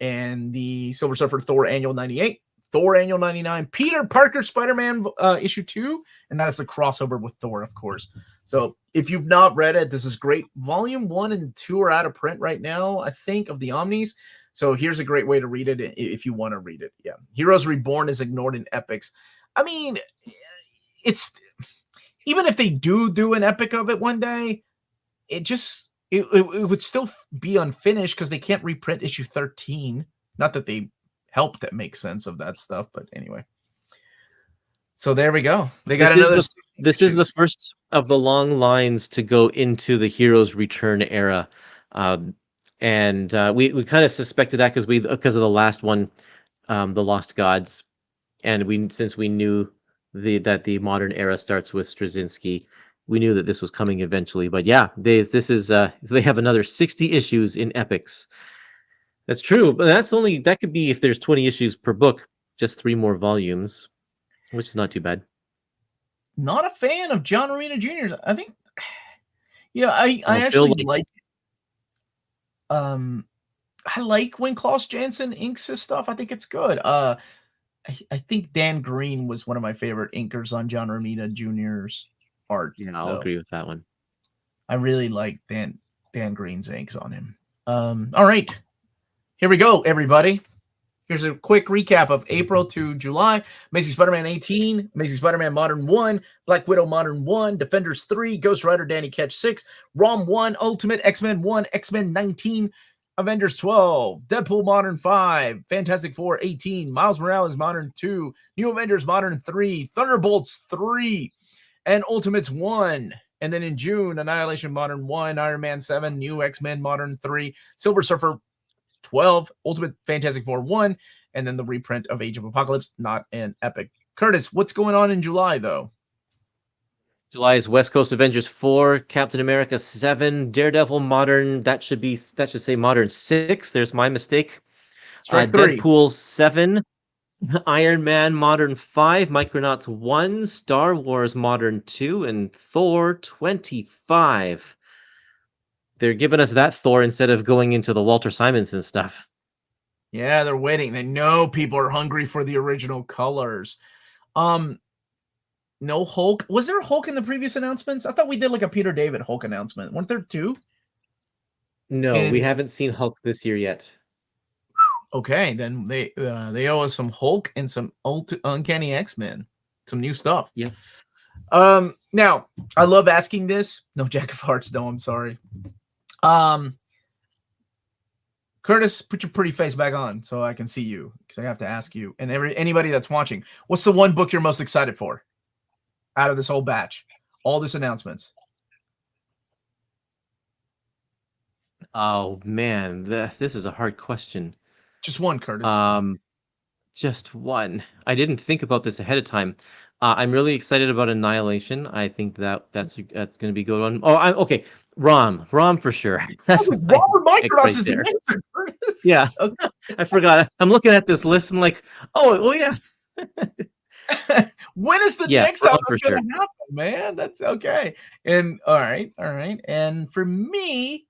and the Silver Surfer Thor Annual 98, Thor Annual 99, Peter Parker Spider-Man issue 2, and that is the crossover with Thor, of course. So if you've not read it, this is great. Volume 1 and 2 are out of print right now, I think, of the Omnis. So here's a great way to read it if you want to read it. Yeah. Heroes Reborn is ignored in Epics. I mean, it's even if they do an epic of it one day, it would still be unfinished because they can't reprint issue 13. Not that they help that make sense of that stuff, but anyway. So there we go. They got this is the first of the long lines to go into the Heroes Return era. And we kind of suspected that because of the last one, the Lost Gods. And since we knew that the modern era starts with Straczynski, we knew that this was coming eventually. But yeah, they have another 60 issues in Epics. That's true, but that could be if there's 20 issues per book, just 3 more volumes, which is not too bad. Not a fan of John Romita Jr. I think, I actually like. I like when Klaus Janson inks his stuff. I think it's good. I think Dan Green was one of my favorite inkers on John Romita Jr.'s art. Yeah, I'll agree with that one. I really like Dan Green's inks on him. All right, here we go, everybody. Here's a quick recap of April to July. Amazing Spider-Man 18, Amazing Spider-Man Modern 1, Black Widow Modern 1, Defenders 3, Ghost Rider Danny Ketch 6, ROM 1, Ultimate X-Men 1, X-Men 19, Avengers 12, Deadpool Modern 5, Fantastic Four 18, Miles Morales Modern 2, New Avengers Modern 3, Thunderbolts 3, and Ultimates 1. And then in June, Annihilation Modern 1, Iron Man 7, New X-Men Modern 3, Silver Surfer 12, Ultimate Fantastic Four 1, and then the reprint of Age of Apocalypse, not an epic. Curtis, what's going on in July, though? July is West Coast Avengers 4, Captain America 7, Daredevil Modern, that should say Modern 6. There's my mistake. Deadpool 7, Iron Man Modern 5, Micronauts 1, Star Wars Modern 2, and Thor 25. They're giving us that Thor instead of going into the Walter Simonson stuff. Yeah, they're waiting. They know people are hungry for the original colors. No Hulk. Was there Hulk in the previous announcements? I thought we did like a Peter David Hulk announcement. Weren't there two? No, we haven't seen Hulk this year yet. Okay, then they owe us some Hulk and some Uncanny X-Men. Some new stuff. Yeah. Now, I love asking this. No Jack of Hearts, no, I'm sorry. Curtis, put your pretty face back on so I can see you, because I have to ask you and anybody that's watching, what's the one book you're most excited for out of this whole batch, all this announcements? Oh man, this is a hard question. Just one, Curtis. Just one. I didn't think about this ahead of time. I'm really excited about Annihilation. I think that's going to be a good one. Oh, okay. ROM for sure. That's Robert Micronauts is the answer, Curtis. Yeah, okay. I forgot. I'm looking at this list and like, oh yeah. When is the next time that's going to happen, man? That's okay. And all right. And for me,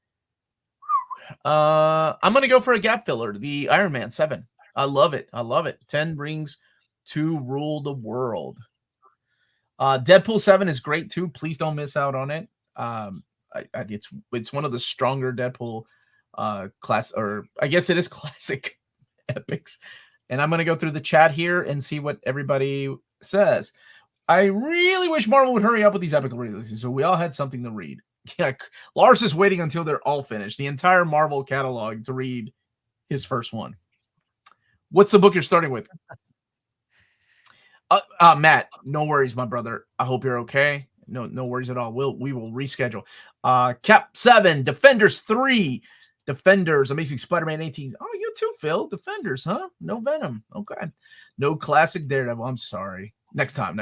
I'm going to go for a gap filler, the Iron Man 7. I love it. 10 rings to rule the world. Deadpool 7 is great too. Please don't miss out on it. It's one of the stronger Deadpool class, or I guess it is classic epics. And I'm going to go through the chat here and see what everybody says. I really wish Marvel would hurry up with these epic releases so we all had something to read. Yeah, Lars is waiting until they're all finished, the entire Marvel catalog, to read his first one. What's the book you're starting with? Matt, no worries, my brother. I hope you're okay. No worries at all. We will reschedule. Cap 7, Defenders 3, Defenders, Amazing Spider-Man 18. Oh, you too, Phil. Defenders, huh? No Venom. Okay. No classic Daredevil. I'm sorry. Next time.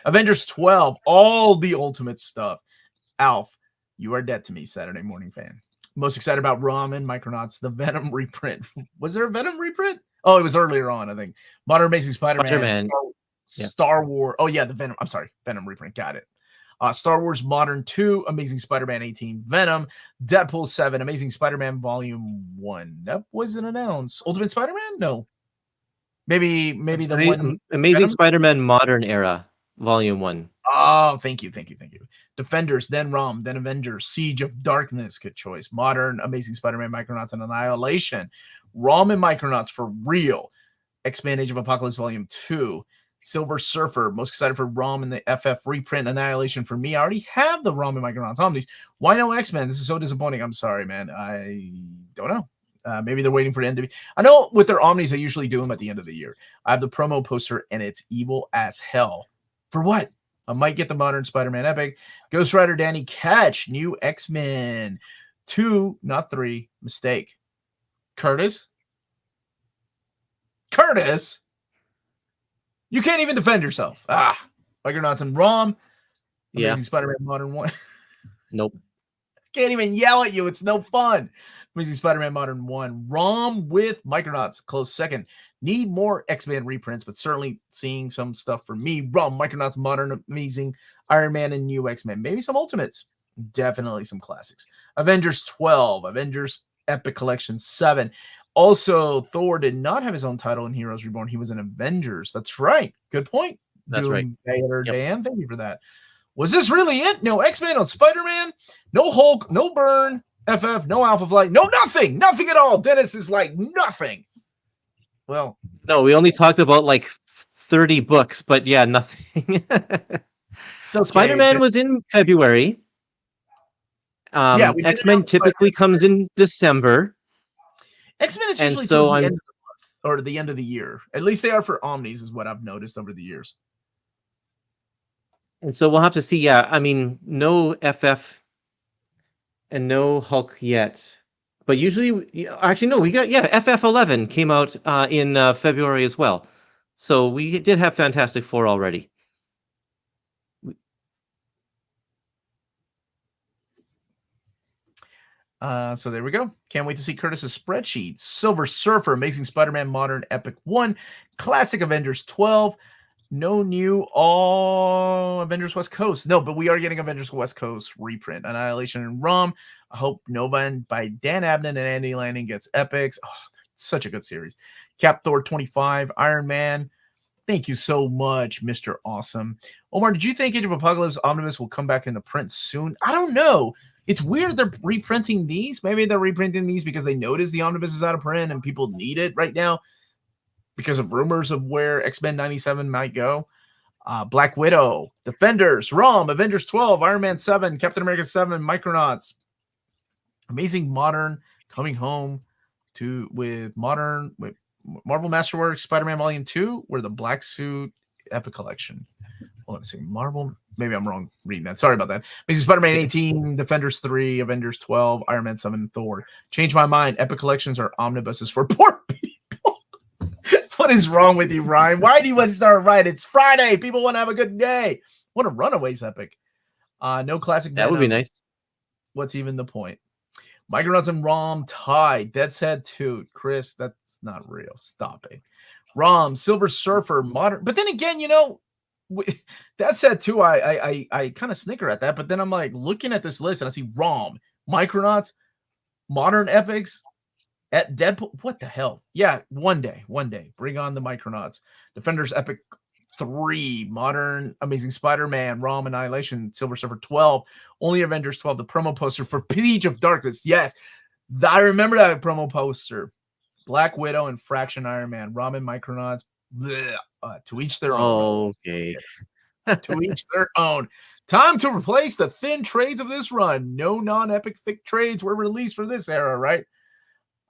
Avengers 12, all the Ultimate stuff. Alf, you are dead to me, Saturday morning fan. Most excited about Ramen, Micronauts, the Venom reprint. Was there a Venom reprint? Oh, it was earlier on, I think. Modern Amazing Spider-Man. Star Wars. Oh, yeah, the Venom. I'm sorry. Venom reprint. Got it. Star Wars Modern 2, Amazing Spider-Man 18, Venom, Deadpool 7, Amazing Spider-Man Volume 1. That wasn't announced. Ultimate Spider-Man? No. Maybe the one. Amazing Venom? Spider-Man Modern Era, Volume 1. Oh, thank you. Defenders, then ROM, then Avengers, Siege of Darkness. Good choice. Modern, Amazing Spider-Man, Micronauts, and Annihilation. ROM and Micronauts for real. X-Men Age of Apocalypse Volume 2. Silver Surfer, most excited for ROM and the FF reprint. Annihilation for me. I already have the ROM and Micronauts Omnibus. Why no X-Men? This is so disappointing. I'm sorry, man. I don't know. Maybe they're waiting for the end to be. I know with their Omnis, they usually do them at the end of the year. I have the promo poster, and it's evil as hell. For what? I might get the Modern Spider-Man Epic. Ghost Rider Danny Ketch, new X-Men. 2, not 3. Mistake. Curtis? You can't even defend yourself. Micronauts and ROM. Amazing Spider-Man Modern 1. Nope. Can't even yell at you. It's no fun. Amazing Spider-Man Modern 1. ROM with Micronauts. Close second. Need more X-Men reprints, but certainly seeing some stuff for me. ROM, Micronauts, Modern, Amazing, Iron Man, and new X-Men. Maybe some Ultimates. Definitely some classics. Avengers 12. Avengers Epic Collection 7. Also, Thor did not have his own title in Heroes Reborn. He was in Avengers. That's right. Good point. That's right. Dan, thank you for that. Was this really it? No X-Men on Spider-Man? No Hulk, no Burn, FF, no Alpha Flight, no nothing. Nothing at all. Dennis is like, nothing. Well, no, we only talked about like 30 books, but yeah, nothing. it's okay. Spider-Man was in February. Yeah, we did X-Men announce typically comes in December. X-Men is And usually so to the I'm end of the month or the end of the year. At least they are for Omnis, is what I've noticed over the years. and so we'll have to see. Yeah, I mean, no FF and no Hulk yet. But usually, actually, no, we got, yeah, FF11 came out in February as well. So we did have Fantastic Four already. So there we go. Can't wait to see Curtis's spreadsheet. Silver Surfer, Amazing Spider-Man, Modern Epic 1, Classic Avengers 12, no new all Avengers West Coast. No, but we are getting Avengers West Coast reprint. Annihilation and Rom. I hope Nova and by Dan Abnett and Andy Lanning gets epics. Oh, such a good series. Cap Thor 25, Iron Man. Thank you so much, Mr. Awesome. Omar, did you think Age of Apocalypse Omnibus will come back into print soon? I don't know. It's weird they're reprinting these. Maybe they're reprinting these because they notice the Omnibus is out of print and people need it right now because of rumors of where X-Men 97 might go. Black Widow, Defenders, ROM, Avengers 12, Iron Man 7, Captain America 7, Micronauts. Amazing Modern coming home with Marvel Masterworks Spider-Man Volume 2, where the Black Suit Epic Collection. Well, let's see. Marvel. Maybe I'm wrong reading that. Sorry about that. Amazing Spider-Man 18, Defenders 3, Avengers 12, Iron Man 7, Thor. Change my mind. Epic Collections are omnibuses for poor people. What is wrong with you, Ryan? Why do you want to start right? It's Friday. People want to have a good day. What a Runaways epic. No classic That would be nice. What's even the point? Micronauts and ROM tied. Dead's Head 2. Chris, that's not real. Stop it. ROM, Silver Surfer, Modern. But then again, that said too, I kind of snicker at that, but then I'm like looking at this list and I see ROM, Micronauts, Modern Epics, at Deadpool. What the hell? Yeah, one day, bring on the Micronauts, Defenders Epic 3, Modern Amazing Spider-Man, ROM, Annihilation, Silver Surfer 12, only Avengers 12, the promo poster for Siege of Darkness. Yes, I remember that promo poster. Black Widow and Fraction Iron Man, ROM and Micronauts. To each their own. Okay. To each their own. Time to replace the thin trades of this run. No non-epic thick trades were released for this era, right?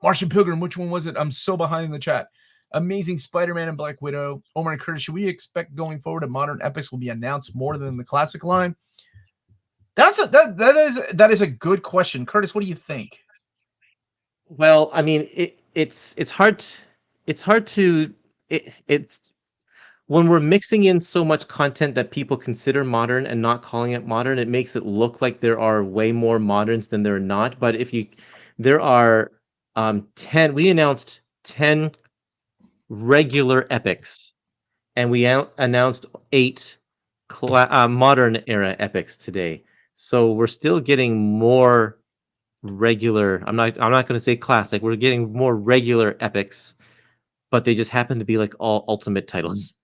Martian Pilgrim, which one was it? I'm so behind in the chat. Amazing Spider-Man and Black Widow. Omar and Curtis, should we expect going forward that modern epics will be announced more than the classic line? That is a good question. Curtis, what do you think? Well, I mean, it's hard to when we're mixing in so much content that people consider modern and not calling it modern, it makes it look like there are way more moderns than there are not. But there are 10. We announced 10 regular epics, and we announced 8 modern era epics today. So we're still getting more regular. I'm not going to say classic. We're getting more regular epics, but they just happen to be like all ultimate titles.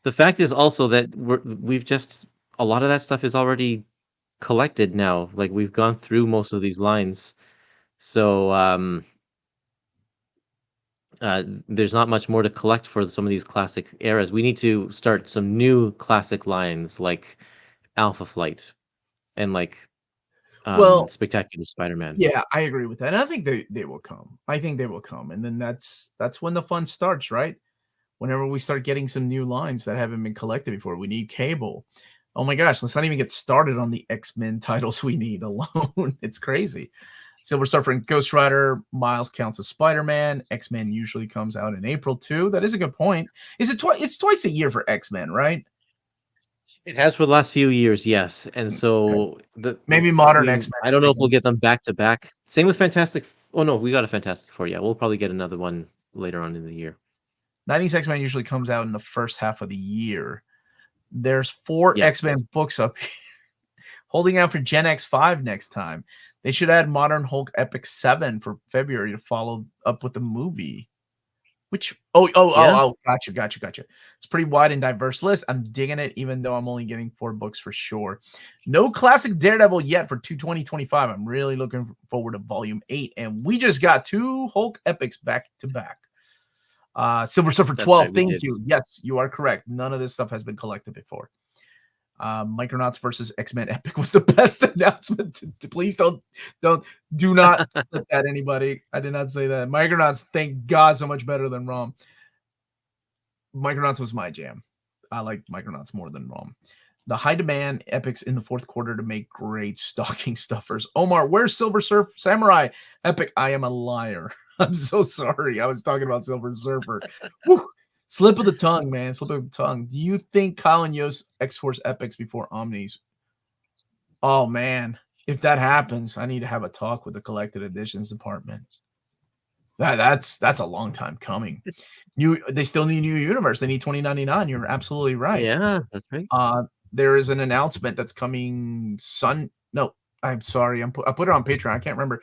The fact is also that we've just a lot of that stuff is already collected now. Like we've gone through most of these lines, so there's not much more to collect for some of these classic eras. We need to start some new classic lines like Alpha Flight and like Spectacular Spider-Man. Yeah, I agree with that. And I think they will come. I think they will come. And then that's when the fun starts, right? Whenever we start getting some new lines that haven't been collected before. We need Cable. Oh my gosh, let's not even get started on the X-Men titles we need alone. It's crazy. Silver Surfer and Ghost Rider. Miles counts as Spider-Man. X-Men usually comes out in April too. That is a good point. Is it it's twice a year for X-Men, right? It has for the last few years, yes. And so maybe modern X-Men. I don't know if we'll get them back to back. Same with Fantastic. Oh no, we got a Fantastic Four. Yeah, we'll probably get another one later on in the year. 90s X-Men usually comes out in the first half of the year. There's 4 X-Men books up here. Holding out for Gen X5 next time. They should add Modern Hulk Epic 7 for February to follow up with the movie. Which oh, Yeah, gotcha. It's pretty wide and diverse list. I'm digging it, even though I'm only getting 4 books for sure. No classic Daredevil yet for 2025. I'm really looking forward to volume 8. And we just got 2 Hulk epics back to back. Silver Surfer that's 12, right. We thank did. you. Yes, you are correct. None of this stuff has been collected before. Micronauts versus X-Men Epic was the best announcement. Please do not put that anybody. I did not say that. Micronauts, thank God, so much better than ROM. Micronauts was my jam. I like Micronauts more than ROM. The high demand epics in the 4th quarter to make great stocking stuffers. Omar, where's Silver Surfer Samurai epic? I am a liar. I'm so sorry. I was talking about Silver Surfer. Woo. Slip of the tongue, man. Slip of the tongue. Do you think Kyle and Yost X-Force epics before Omnis? Oh, man. If that happens, I need to have a talk with the collected editions department. That's a long time coming. They still need New Universe. They need 2099. You're absolutely right. Yeah, that's right. There is an announcement that's coming. No, I'm sorry. I put it on Patreon. I can't remember.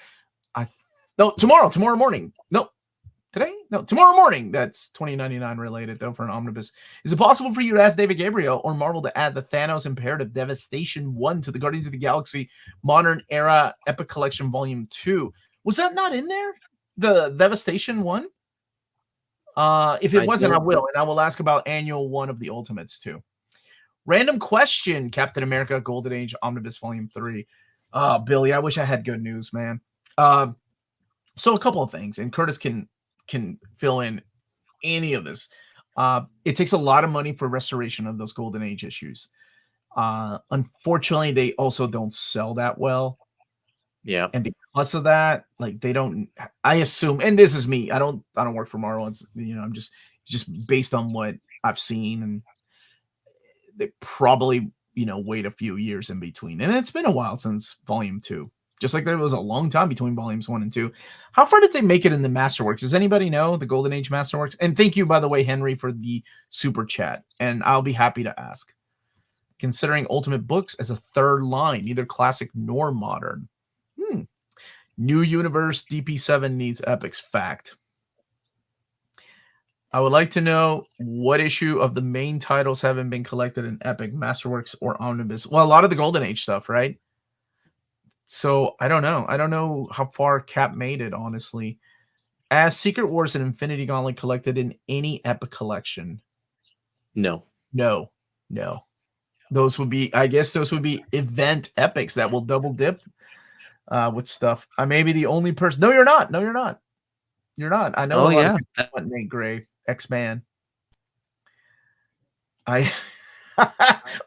Tomorrow morning. No, today? No, tomorrow morning. That's 2099 related though for an omnibus. Is it possible for you to ask David Gabriel or Marvel to add the Thanos Imperative Devastation 1 to the Guardians of the Galaxy Modern Era Epic Collection Volume 2? Was that not in there? The Devastation 1? If it I wasn't, I don't. will, and I will ask about Annual 1 of the Ultimates too. Random question: Captain America Golden Age Omnibus Volume 3. Billy, I wish I had good news, man. So a couple of things, and Curtis can fill in any of this. It takes a lot of money for restoration of those Golden Age issues. Unfortunately, they also don't sell that well. Yeah. And because of that, like they don't, I assume, and this is me, I don't work for Marvel. It's, I'm just based on what I've seen, and they probably, wait a few years in between. And it's been a while since volume 2. Just like there was a long time between volumes 1 and 2. How far did they make it in the Masterworks? Does anybody know the Golden Age Masterworks? And thank you, by the way, Henry, for the super chat. And I'll be happy to ask. Considering Ultimate Books as a third line, neither classic nor modern. New Universe DP7 needs epics. Fact. I would like to know what issue of the main titles haven't been collected in Epic, Masterworks, or Omnibus. Well, a lot of the Golden Age stuff, right? So I don't know. I don't know how far Cap made it, honestly. As Secret Wars and Infinity Gauntlet collected in any Epic collection? No. No. Those would be event epics that will double dip with stuff. I may be the only person. No, you're not. You're not. I know Oh a lot of yeah. people want Nate Gray, X-Man. I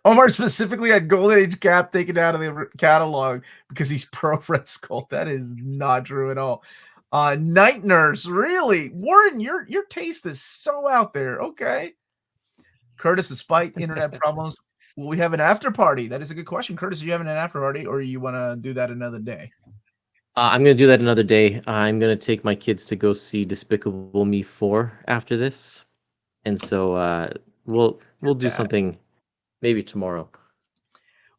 Omar specifically had Golden Age Cap taken out of the catalog because he's pro Red Skull. That is not true at all. Night Nurse, really? Warren, your taste is so out there. Okay. Curtis, despite internet problems, will we have an after party? That is a good question. Curtis, are you having an after party, or you want to do that another day? I'm going to do that another day. I'm going to take my kids to go see Despicable Me 4 after this. And so we'll do something maybe tomorrow.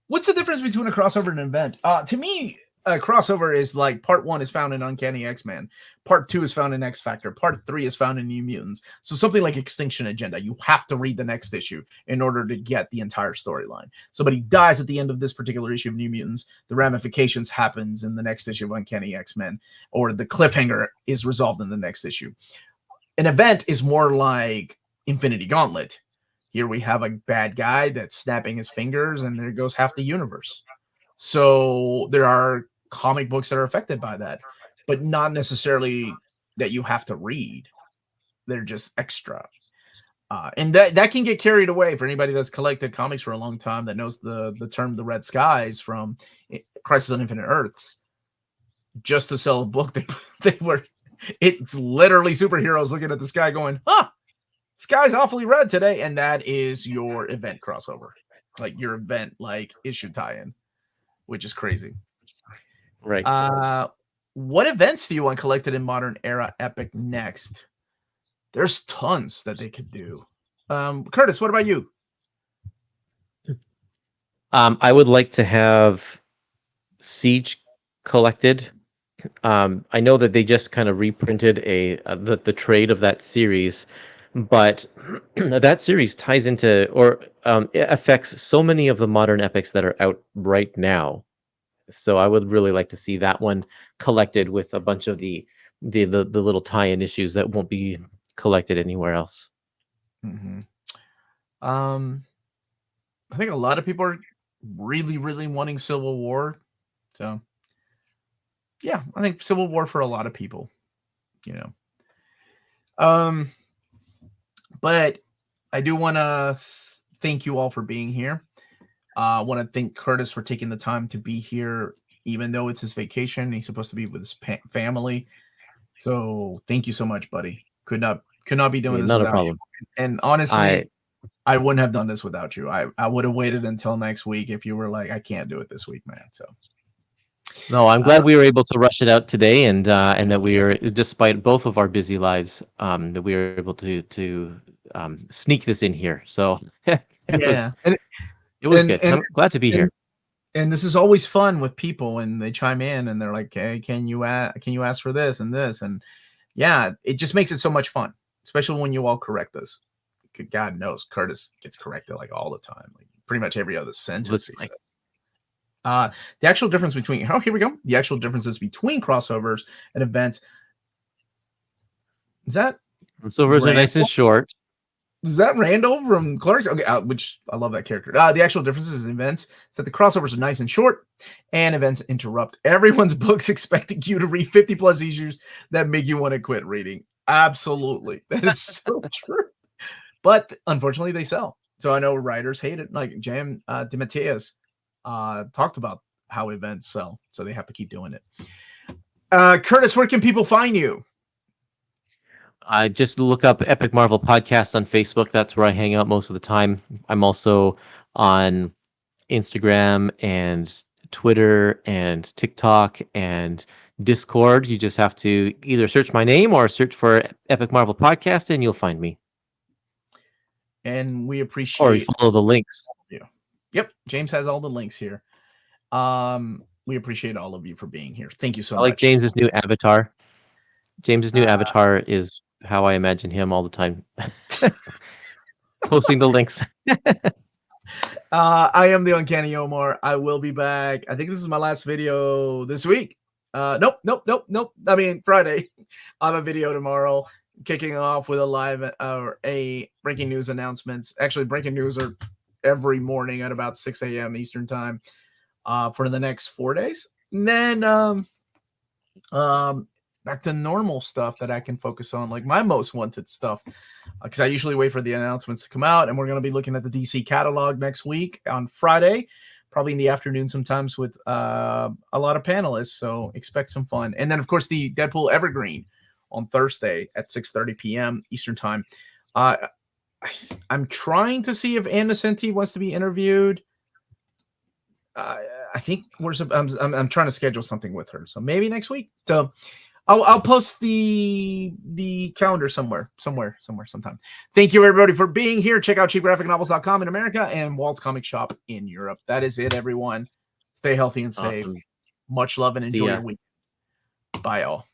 What's the difference between a crossover and an event? To me, a crossover is like part 1 is found in Uncanny X-Men, part 2 is found in X Factor, part 3 is found in New Mutants. So something like Extinction Agenda, you have to read the next issue in order to get the entire storyline. Somebody dies at the end of this particular issue of New Mutants, the ramifications happens in the next issue of Uncanny X-Men, or the cliffhanger is resolved in the next issue. An event is more like Infinity Gauntlet. Here we have a bad guy that's snapping his fingers, and there goes half the universe. So there are comic books that are affected by that, but not necessarily that you have to read. They're just extra. And that can get carried away for anybody that's collected comics for a long time that knows the term the Red Skies from Crisis on Infinite Earths. Just to sell a book, it's literally superheroes looking at the sky going, sky's awfully red today, and that is your event crossover, like your event like issue tie-in, which is crazy. Right. What events do you want collected in Modern Era Epic next? There's tons that they could do. Curtis, what about you? I would like to have Siege collected I know that they just kind of reprinted the trade of that series, but that series ties into or it affects so many of the modern epics that are out right now. So I would really like to see that one collected with a bunch of the little tie-in issues that won't be collected anywhere else. Mm-hmm. I think a lot of people are really, really wanting Civil War. So, yeah, I think Civil War for a lot of people, you know. But I do want to thank you all for being here. I want to thank Curtis for taking the time to be here, even though it's his vacation. He's supposed to be with his family. So, thank you so much, buddy. Could not be doing Yeah, this not a without you. problem. And honestly, I I wouldn't have done this without you. I would have waited until next week if you were like, I can't do it this week, man. So No, I'm glad we were able to rush it out today, and that we are, despite both of our busy lives, that we were able to sneak this in here. So it yeah, was it was and good. I'm glad to be and here. and this is always fun with people, and they chime in and they're like, "Hey, can you ask for this and this?" And yeah, it just makes it so much fun, especially when you all correct us. God knows Curtis gets corrected like all the time, like pretty much every other sentence Listen, he says. The actual difference between here we go. The actual differences between crossovers and events. Is that crossovers are nice and Randall? short. Is that Randall from Clark's? Okay, which I love that character. The actual differences in events is that the crossovers are nice and short, and events interrupt everyone's books, expecting you to read 50 plus issues that make you want to quit reading. Absolutely, that is so true. But unfortunately, they sell. So I know writers hate it. Like Jam DeMatteis talked about how events sell, so they have to keep doing it. Curtis, where can people find you? I just look up Epic Marvel Podcast on Facebook. That's where I hang out most of the time. I'm also on Instagram and Twitter and TikTok and Discord. You just have to either search my name or search for Epic Marvel Podcast, and you'll find me. And we Or you appreciate follow the links. you. Yep, James has all the links here. We appreciate all of you for being here. Thank you so I like much. James's new avatar. James's new avatar is how I imagine him all the time. Posting the links. I am the Uncanny Omar. I will be back. I think this is my last video this week. Nope. I mean, Friday. I have a video tomorrow, kicking off with a live or a breaking news announcements. Actually, breaking news are every morning at about 6 a.m. Eastern time for the next 4 days. And then back to normal stuff that I can focus on, like my most wanted stuff, because I usually wait for the announcements to come out, and we're going to be looking at the DC catalog next week on Friday, probably in the afternoon sometimes, with a lot of panelists, so expect some fun. And then of course the Deadpool Evergreen on Thursday at 6:30 p.m. Eastern time. I'm trying to see if Ann Nocenti wants to be interviewed. I think I'm trying to schedule something with her, so maybe next week. So I'll post the calendar sometime. Thank you everybody for being here. Check out cheapgraphicnovels.com in America and Walt's Comic Shop in Europe. That is it, everyone. Stay healthy and safe. Awesome. Much love and See enjoy ya. your week. Bye, all.